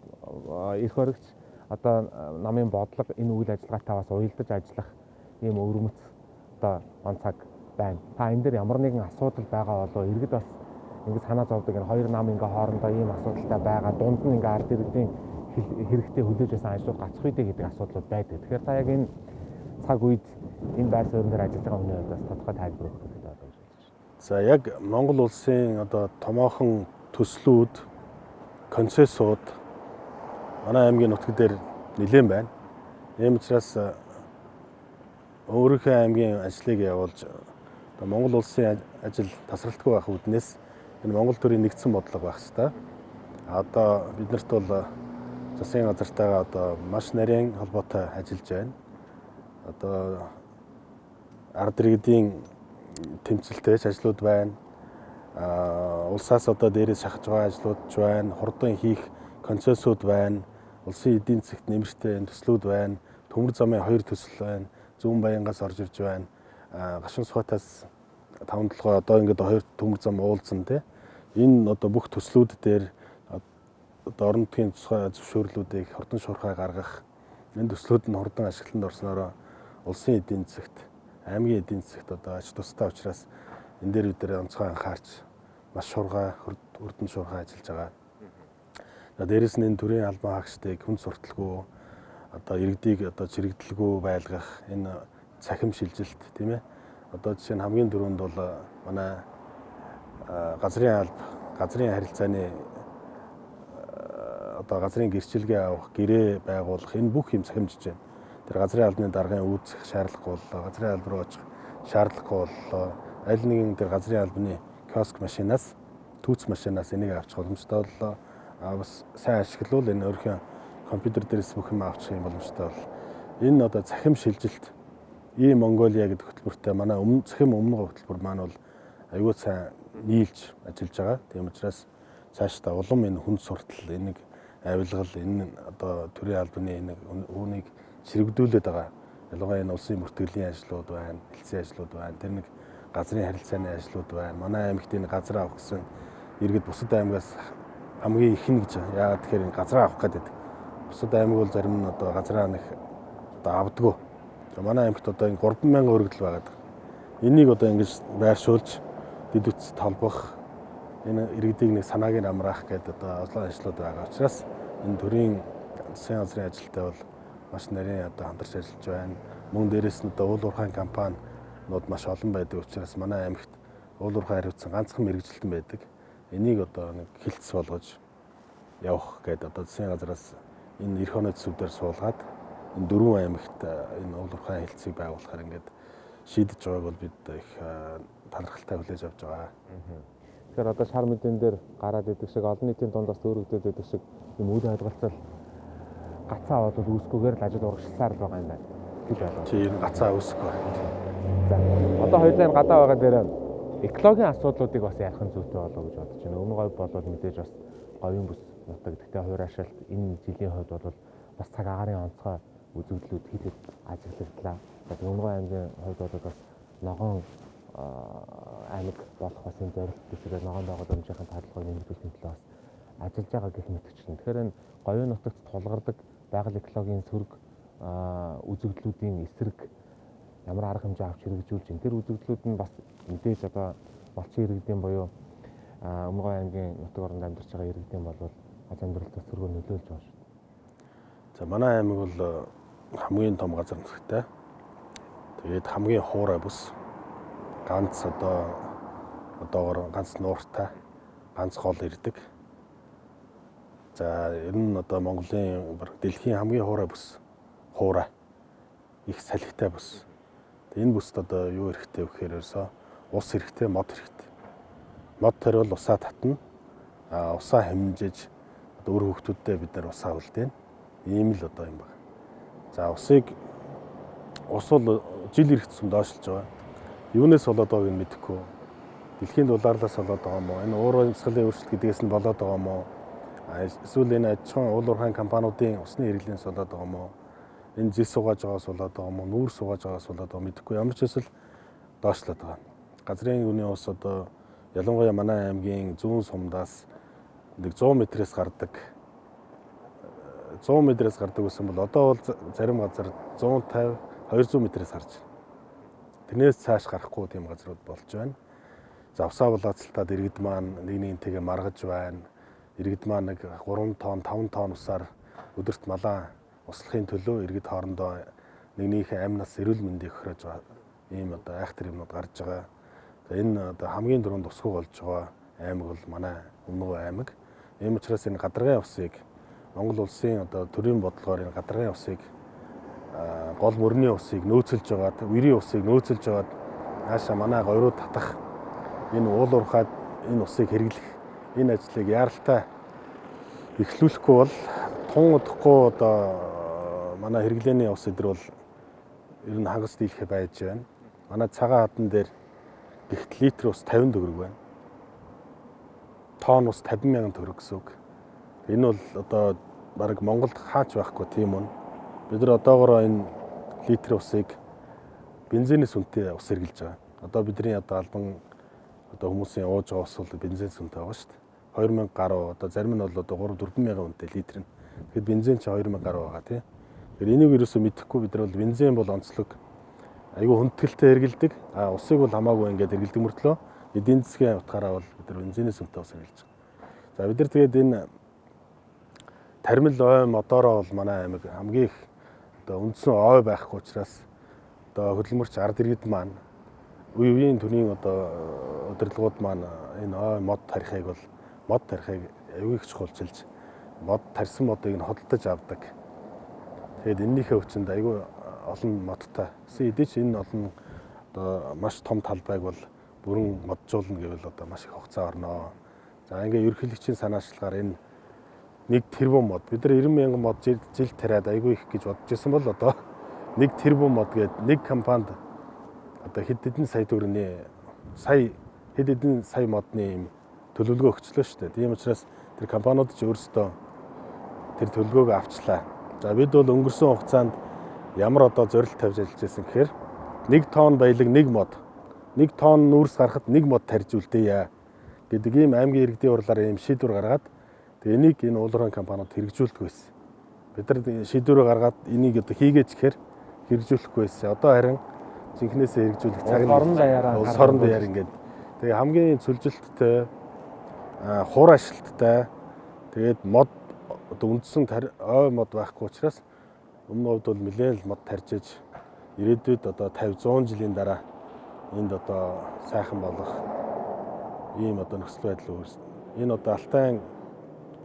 Speaker 1: эрх баригч одоо намын бодлого энэ үйл ажиллагаатай бас уялдаж ажиллах ийм өвөрмөц одоо онцаг байна. Та энэ дээр ямар нэгэн асуудал байгаа болоо иргэд бас ингэ санаа зовдөг энэ хоёр нам ингээ хоорондоо ийм асуудалтай байгаа. Дунд нь ингээ ард иргэдийн хэрэгтэй хүлээж байсан ажлууд гацх үедээ гэдэг асуудлууд байдаг. Тэгэхээр та яг энэ цаг үед энэ байр суурин дээр ажиллаж байгаа хүний хувьд бас тодорхой тайлбар өгөх хэрэгтэй байна гэж бодож байна.
Speaker 2: За яг Монгол улсын одоо томоохон төслүүд, концессууд манай аймгийн нутаг дээр нэлээд байна. Ийм учраас өөрийнхөө аймгийн ажлыг явуулж одоо Монгол улсын ажил тасралтгүй байх үүднээс энэ Монгол төрийн нэгдсэн бодлого байх хэрэгтэй. Одоо биднэрт бол засгийн газартайгаа одоо маш нарийн холбоотой ажиллаж байна. Одоо ард иргэдийн тэмцэлтэйч ажлууд байна. Улсаас одоо дээрээс шахаж байгаа ажлууд ч байна. Хурдан хийх концессууд байна. Улсын эдийн засагт нэмэртэй төслүүд байна. Төмөр замын 2 төсөл байна. Зүүн Баянгаас орж ирж байна. Гашуун Сухатаас 5-7 одоо ингээд 2 төмөр зам уулзсан тий. Энэ одоо бүх төслүүд дээр одоо орон нутгийн тусгай зөвшөөрлүүдийг хурдан шуурхай гаргах, энэ төслүүд нь хурдан ашиглалтанд орсноор улсын эдийн засагт, аймгийн эдийн засагт одоо ач тустай учраас энэ дээр бид онцгой анхаарч маш шуурхай, хурдан шуурхай ажиллаж байгаа. Дээрээс нь энэ төрийн албан хаагчдыг хүн сурталгүй одоо иргэдийг одоо чирэгдэлгүй байлгах энэ цахим шилжилт тийм ээ. Одоо жишээ нь хамгийн дөрөнд бол манай газрын харилцааны одоо газрын гэрчилгээ авах, гэрээ байгуулах энэ бүх юм цахимжиж байна. Тэр газрын албаны даргын үүсэх шаардлагагүй боллоо. Газрын алба руу очих шаардлагагүй боллоо. Аль нэгэн тэр газрын албаны киоск машинаас, түүц машинаас энийг авчих боломжтой боллоо. Бас сайн ашиглавал энэ өөрхөн компьютер дээрээс бүх юм авчих юм боломжтой бол энэ одоо цахим шилжилт ийм Монголиа гэдэг хөтөлбөртэй манай цахим өмнө хөтөлбөр маань бол аюул сайн нийлж ажиллаж байгаа. Тийм учраас цаашдаа улам энэ хүн суртал, энийг авилгал, энэ одоо төрийн албаны энэ үүнийг чирэгдүүлээд байгаа. Ялангуяа энэ улсын бүртгэлийн ажлууд байна, хэлтсийн ажлууд байна. Тэр нэг газрын харилцааны ажлууд байна. Манай аймагт энэ газар авах гэсэн иргэд бусад аймагаас хамгийн их нь гэж яагаад тэгэхээр энэ газар авах гэдэг. Бусад аймаг бол зарим нь одоо газраа нэг одоо авдаггүй. Манай аймагт одоо энэ 30000 өргөдөл байгаа. Энийг одоо ингэж байршуулж дэд үтс толбох, энэ иргэдийг нэг санааг нь амраах гэдэг одоо олон ажлууд байгаа учраас энэ төрийн засгийн газрын ажилтай бол маш нарийн одоо хамтарч ажиллаж байна. Мөн дээрээс нь одоо уул уурхайн компаниуд маш олон байдаг учраас манай аймагт уул уурхай хариуцсан ганцхан мэрэгжилтэн байдаг. Энийг одоо нэг хилцс болгож явах гэдэг одоо засгийн газраас энэ эх оноо төсөвдөр суулгаад энэ 4 аймагт энэ уул уурхай хилцсийг байгуулахаар ингээд шийдэж байгааг бол бид их талархалтай хүлээж авч байгаа.
Speaker 1: Тэгэхээр одоо шар мэдэн дээр гараад идэг шиг олон нийтийн дундаас өөрөгдөд идэг шиг юм үйл ойлголцол гацаа болоод үүсгүүгээр л ажил урагшласаар л байгаа юм байна гэж байна.
Speaker 2: Тийм гацаа үүсэхгүй.
Speaker 1: За одоо хоёулаа энэ гадаа байгаа дээр экологийн асуудлуудыг бас ярих нь зүйтэй болоо гэж бодож байна. Өмнө говь болоод мэдээж бас говийн бүс нутаг. Гэхдээ хуурайшаалт энэ жилийн хувьд бол бас цаг агаарын онцгой үзэгдлүүд хэд хэд ажиглагдлаа. Өмнөгов аймгийн хувьд бол бас ногоон аймаг болох бас энэ зорилт төсөөр ногоон байгууллагын хэмжээний таалагыг нэмэгдүүлэхийн төлөө бас ажиллаж байгаа гэх мэтчлэн. Тэгэхээр энэ говийн нутагт тулгардаг байгаль экологийн сөрөг үзэгдлүүдийн эсрэг ямар арга хэмжээ авч хэрэгжүүлж энэ төр үзэгдлүүд нь бас мэдээж одоо малчин иргэдийн буюу Өмнөгов аймгийн нутаг оронд амьдарч байгаа иргэдийн бол аж амьдралтай сөргөөр нөлөөлж байгаа шүү.
Speaker 2: За манай аймаг бол хамгийн том газар нутагтай. Тэгээд хамгийн хуурай бүс. Ганц одоогоор ганц нууртай, ганц гол ирдэг. За ер нь одоо Монголын дэлхийн хамгийн хуурай бүс. Хуурай. Их салхитай бүс. Энэ бүст одоо юу хэрэгтэй вэ гэхээр ерөөсөө ус хэрэгтэй, мод хэрэгтэй. Мод тэр бол усаа татна. Усаа хэмжиж одоо өр хөвгтүүддээ бид нар усаа үлдээн. Ийм л одоо юм байна. За ус бол жил ирэх тусам доошлж байгаа. Юунаас болоод байгааг нь мэдэхгүй. Дэлхийн дулаарлаас болоод байгаа юм уу? Энэ уур амьсгалын өөрчлөлт гэдгээс нь болоод байгаа юм уу? Эсвэл энэ аж ахуйн уул уурхайн компаниудын усны хэрэглээс болоод байгаа юм уу? Энэ зис сугааж байгаас болоод байгаа юм уу? Нүүр сугааж байгаас болоод байгаа мэдэхгүй. Ямар ч эсвэл доошлоод байгаа. Газрын үнийн ус одоо ялангуяа манай аймгийн зүүн сумдаас нэг 100 м-ээс гардаг. 100 м-ээс гардаг гэсэн бол одоо бол зарим газар 150 200 м-ээс гарч байна. Тэрнээс цааш гарахгүй тийм газрууд болж байна. За усаа булаацалтаад иргэд маань нэг нэгнтэйгээ маргаж байна. Иргэд маань нэг 3 тонн 5 тонн усаар өдөрт малаа услахын төлөө иргэд хоорондоо нэгнийхээ амнаас эрүүл мэндийг хөрөөж байгаа. Ийм одоо айхтар юмнууд гарч байгаа. За энэ одоо хамгийн дөрөнд усгүй болж байгаа аймаг бол манай Өмнөгов аймаг. Ийм учраас энэ гадаргын усыг Монгол улсын одоо төрийн бодлогоор энэ гадаргын усыг гол мөрний усыг нөөцөлж байгаад, үерийн усыг нөөцөлж байгаад наашаа манай гоёроо татах энэ уул уурхайд энэ усыг хэрэглэх энэ ажлыг яаралтай эхлүүлэхгүй бол тун удахгүй одоо манай хэрэглээний ус эдэр бол ер нь хагас дийлхэ байж байна. Манай цагаан хадан дээр гихт литр ус 50 төгрөг байна. Тонн ус 50,000 төгрөг гэсэн үг. Энэ бол одоо бараг Монголд хаач байхгүй тийм үү? Бид нар одоогоор энэ литр усыг бензиний сүнтэй ус хэрглэж байгаа. Одоо бидний одоо албан одоо хүмүүсийн ууж байгаа ус бол бензин сүнтэй байгаа шүү дээ. 2000 гаруй одоо зарим нь бол одоо 3-4 үнэтэй литр нь. Тэгэхээр бензин ч 2000 гаруй байгаа тийм. Тэгэхээр энийг ерөөсөө мэдэхгүй бид нар бол бензин бол онцлог айгүй хүндэтгэлтэй хэргэлдэг. Усыг бол хамаагүй ингээд хэргэлдэг мөртлөө эдийн засгийн утгаараа бол бид нар бензиний сүнтэй ус хэрглэж байгаа. За бид нар тэгээд энэ тармил ой модороо бол манай аймаг хамгийн их одоо үндсэн ой байхгүй учраас одоо хөдөлмөрч ард иргэд маань үеийн төрийн одоо удирдлагууд маань энэ ой мод тарихыг бол мод тарихыг аюул их чухалчилж мод тарьсан модыг нь хөдөлтөж авдаг. Тэгээд энэнийхээ хүчинд аюул олон модтой. Гэсэн хэдий ч энэ олон одоо маш том талбайг бол бүрэн моджуулна гэвэл одоо маш их хугацаа орно. За ингээ ерөнхийлөгчийн санаачлагаар энэ 1 тэрбум мод бид нар 90,000 мод жил тариад аюул их гэж бодож байсан бол одоо 1 тэрбум мод гээд нэг компанид одоо хэд хэдэн сая төгрөгийн хэд хэдэн сая модны юм төлөвлөгөө өгчлөө шүү дээ. Тийм учраас тэр компаниуд ч өөрсдөө тэр төлөвлөгөөг авчлаа. За бид бол өнгөрсөн хугацаанд ямар одоо зорилт тавьж ажиллаж байсан гэхээр 1 тонн баялаг 1 мод 1 тонн нүүрс гарахад 1 мод тарьж үлдээе гэдэг ийм аймгийн иргэдийн урлаар ийм шийдвэр гаргаад тэгээ энийг энэ уулуурхайн компаниуд хэрэгжүүлдэг байсан. Бид нар шийдвэрээ гаргаад энийг одоо хийгээч гэхээр хэрэгжүүлэхгүй байсан. Одоо харин жинхнээсээ хэрэгжүүлэх цаг нь улс орон даяар ингээд тэгээ хамгийн цөлжилттэй хуур ашилттай тэгээд мод одоо үндсэн ой мод байхгүй учраас өмнө хувьд бол нэлээд л мод тарьж ирээдүйд одоо 50-100 жилийн дараа энд одоо сайхан болох ийм одоо нөхцөл байдал үүснэ. Энэ одоо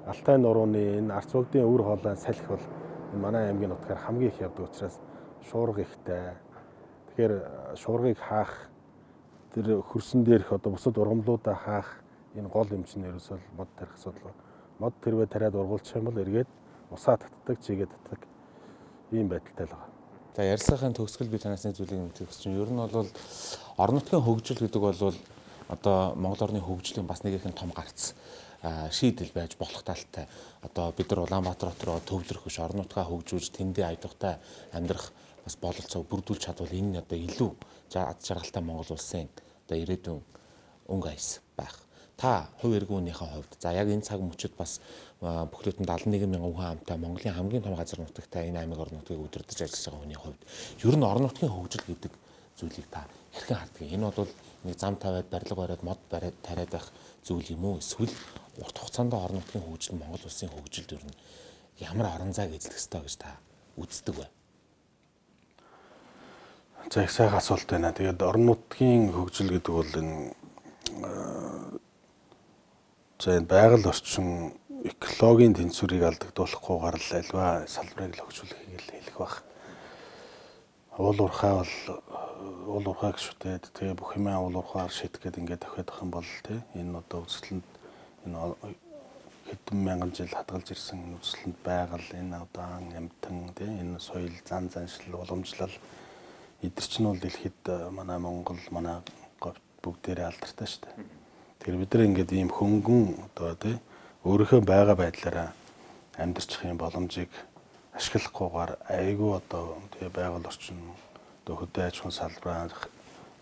Speaker 2: Алтай нурууны энэ арц богдын өвөр хоолой салхи бол манай аймгийн нутгаар хамгийн их явдаг учраас шуурга ихтэй. Тэгэхээр шуургыг хаах тэр хөрсөн дээрх одоо бусад ургамлуудаа хаах энэ гол эмчнэр ерөөсөө мод тарих асуудал. Мод тэрвээ тариад ургуулчих юм бол эргээд усаа татдаг, чигээ татдаг ийм байдалтай л байгаа.
Speaker 1: За ярилцлагын төгсгөл би танаас нэг зүйлийг мэдэх хүсэж байна. Ер нь бол орон нутгийн хөгжил гэдэг бол одоо Монгол орны хөгжлийн бас нэг их том гарц. шийдэл байж болох талтай. Одоо бид нар Улаанбаатар руу төвлөрөх биш, орон нутгаа хөгжүүлж тэндээ аялахтай амьдрах бас бололцоог бүрдүүлж чадвал энэ одоо илүү аз жаргалтай Монгол улсын одоо ирээдүйн өнгө аяс байх. Та хувь иргүүнийхээ хувьд за яг энэ цаг мөчид бас бүхлөдөн 71 мянган хүн амтай Монголын хамгийн том газар нутагтай энэ аймаг орон нутгийг удирдах ажиллаж байгаа хүний хувьд ер нь орон нутгийн хөгжил гэдэг зүйлийг та хэрхэн харддаг? Энэ бол нэг зам тавиад барилга бариад мод бариад тариад байх зүйл юм уу? Эсвэл урт хугацаанд орон нутгийн хөгжил Монгол улсын хөгжилд ер нь ямар орон зайг эзлэх ёстой гэж та үздэг вэ?
Speaker 2: За их сайхан асуулт байна. Тэгээд орон нутгийн хөгжил гэдэг бол энэ энэ байгаль орчин экологийн тэнцвэрийг алдагдуулахгүйгээр л альва салбарыг л хөгжүүлэхийг л хэлэх баг. Уул уурхай бол уул уурхай гişүтээд тэгээ бүх юмаа уул уурхайгаар шийдэх гээд ингээд давхиад авах юм бол энэ одоо үзэсгэлэнд энэ хэдэн мянган жил хадгалж ирсэн үзэсгэлэнд байгаль энэ удаан амтан энэ соёл зан заншил уламжлал эдгэр чинь бол дэлхийд манай Монгол манай говьд бүгдээрээ алдартай шүү дээ. Тэгэхээр бид нар ингээд ийм хөнгөн одоо өөрийнхөө байгаа байдлаараа амьдарчих юм боломжийг ашиглахгүйгээр айгүй одоо байгаль орчин одоо хөдөө аж ахуйн салбараа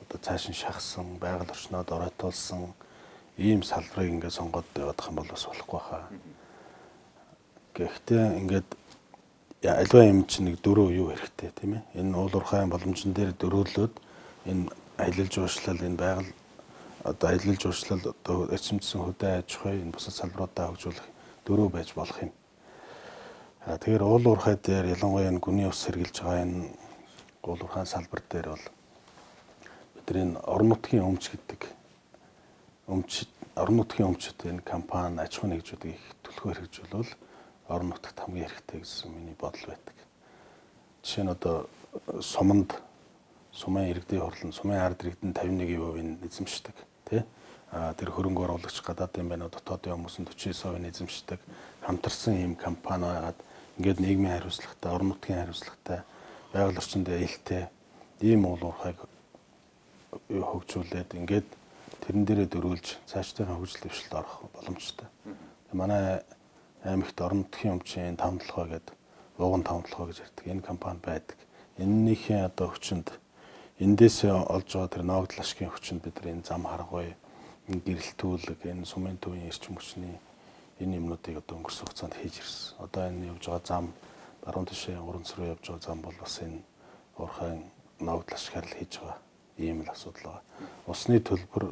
Speaker 2: одоо цааш нь шахсан байгаль орчноо доройтуулсан ийм салбарыг ингээд сонгоод явах юм бол бас болохгүй хаа. Гэхдээ ингээд альва юм чинь нэг дөрөв юу хэрэгтэй тийм ээ. Энэ уул уурхайн боломжн дээр дөрөөлөөд энэ аялал жуулчлал энэ байгаль одоо аялал жуулчлал одоо эцэмдсэн хөдөө аж ахуй энэ бусад салбаруудаа хөгжүүлэх дөрөв байж болох юм. Тэгэхээр уул уурхай дээр ялангуяа энэ гүний ус сэргийлж байгаа энэ уул уурхайн салбар дээр бол бидний орон нутгийн өмч гэдэг орон нутгийн өмчөд энэ компани аж ахуй нэгжүүдийг их төлхөөр хэрэгжүүлвэл орон нутагт хамгийн хэрэгтэй гэсэн миний бодол байдаг. Жишээ нь одоо суманд сумын иргэдийн хурлын сумын ард иргэдийн 51% эзэмшдэг тий. Тэр хөрөнгө оруулагч гадаадын байна дотоодын хүмүүс нь 49% эзэмшдэг. Хамтарсан ийм компани байгаад ингээд нийгмийн хариуцлагатай, орон нутгийн хариуцлагатай, байгаль орчинд ээлтэй ийм уул уурхайг хөгжүүлээд ингээд тэрэн дээрээ дөрүүлж цаашдын хөгжил дэвшилд орох боломжтой. Манай аймагт орон нутгийн өмчийн 5 толгой гэдэг ууган 5 толгой гэж ярьдаг. Энэ компани байдаг. Эннийхээ одоо хүчинд эндээс олж байгаа тэр ногдол ашигын хүчинд бид нар энэ зам харгуй, энэ гэрэлтүүлэг, энэ сумын төвийн эрчим хүчний энэ юмнуудыг одоо өнгөрсөн хугацаанд хийж ирсэн. Одоо энэ явж байгаа зам баруун тишээ уран руу явж байгаа зам бол бас энэ уурхайн ногдол ашигаар л хийж байгаа ийм л асуудал байгаа. Усны төлбөр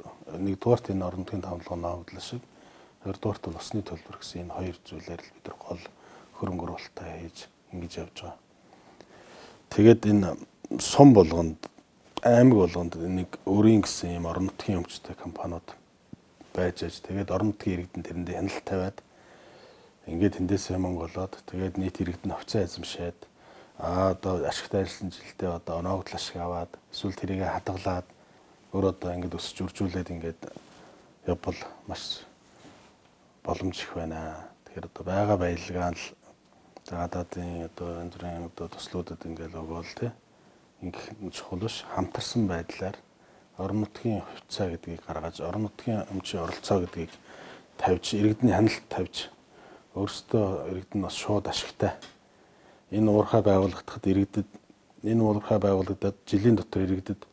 Speaker 2: нэгдүгээрт энэ орон нутгийн 5 толгой ногдол ашиг, хоёрдугаарт бол усны төлбөр гэсэн энэ хоёр зүйлээр л бид нар гол хөрөнгө оруулалтаа хийж ингэж явж байгаа. Тэгээд энэ сум болгонд аймаг болгонд нэг өөрийн гэсэн юм орон нутгийн өмчтэй компаниуд байж аж тэгээд орон нутгийн иргэдэн тэрэндээ хяналт тавиад ингээд тэндээс мөнгө олоод тэгээд нийт иргэдэн хувьцаа эзэмшээд одоо ашигтай ажилласан жилдээ одоо ногдол ашиг аваад эсвэл тэрийг хадгалаад өөр одоо ингээд өсөж үржүүлээд ингээд явбал маш боломж их байна. Тэгэхээр одоо байгаа баялгаа л гадаадын одоо энэ төрлийн одоо туслуудад ингээд өгөөл тий ингэх чухал биш. Хамтарсан байдлаар орон нутгийн хувьцаа гэдгийг гаргаж орон нутгийн өмчийн оролцоо гэдгийг тавьж иргэдний хяналт тавьж өөрсдөө иргэд нь бас шууд ашигтай энэ уурхай байгуулагдахад иргэдэд энэ уурхай байгуулагдаад жилийн дотор иргэдэд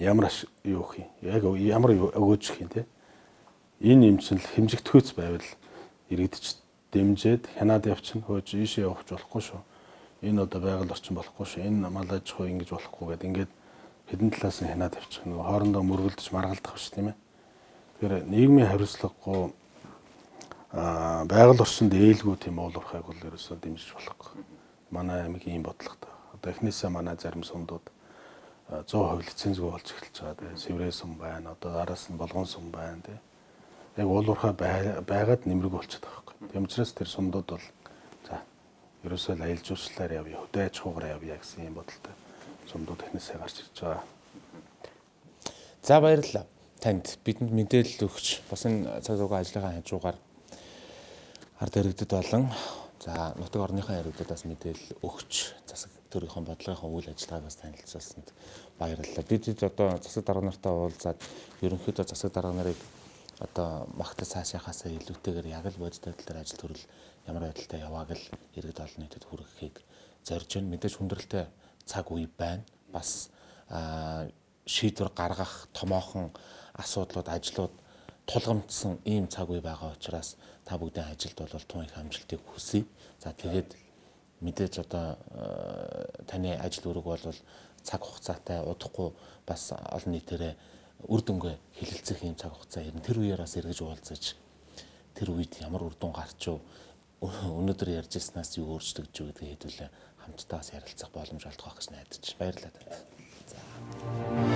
Speaker 2: ямар юу өгөх юм яг ямар өгөөж өгөх юм те энэ юм чинь хэмжигдэхүйц байвал иргэдч дэмжиж хянаад явчихна хөөж ийшээ явах болохгүй шүү энэ одоо байгаль орчин болохгүй шүү энэ мал аж ахуй ингэж болохгүй гэдэг ингээд хэдэн талаас нь хянаад явчих нөгөө хоорондоо мөргөлдөж маргалдах биш тийм ээ тэгэхээр нийгмийн хариуцлагагүй байгаль орчинд ээлгүй тийм уул уурхайг бол ерөөсөө дэмжиж болохгүй манай аймгийн ийм бодлоготой одоо эхнээсээ манай зарим сумдууд 100% лицензгүй болж эхэлж байгаа тийм Сэврээ сум байна одоо араас нь Болгон сум байна тийм яг уул уурхай байгаад нэмрэг болчиход байгаа байхгүй тийм учраас тэр сумдууд бол за ерөөсөө л аялал жуулчлалаар явъя хөдөө аж ахуйгаар явъя гэсэн ийм бодолтой сумдууд эхнээсээ гарч ирж байгаа.
Speaker 1: За баярлалаа. Танд бидэнд мэдээлэл өгч бас энэ цаг зуугаа ажлынхаа хажуугаар ард иргэдэд болон за нутаг орныхаа иргэдэд бас мэдээлэл өгч засаг төрийн бодлогын үйл ажиллагааг бас танилцуулсанд баярлалаа. Бид одоо засаг дарга нартай уулзаад ерөнхийдөө засаг дарга нарыг одоо магтас цаашаахаас илүүтэйгээр яг л бодит байдал дээр ажил төрөл ямар байдалтай явааг л иргэд олон нийтэд хүргэхийг зорж байна. Мэдээж хүндрэлтэй цаг үе байна. Бас шийдвэр гаргах томоохон асуудлууд, ажлууд тулгамдсан ийм цаг үе байгаа учраас та бүгдийн ажилд бол тун их амжилтыг хүсье. За тэгээд мэдээж одоо таны ажил үүрэг бол цаг хугацаатай удахгүй бас олон нийтээрээ үр дүнгээ хилэлцэх юм цаг хугацаа ирнэ. Тэр үеэр бас эргэж уулзаж тэр үед ямар үр дүн гарч ив өнөөдөр ярьж ирснаас юу өөрчлөгдөж вэ гэдгийг хэдүүлээ хамтдаа бас ярилцах боломж олдох байх гэж найдаж байна. Баярлалаа танд. За.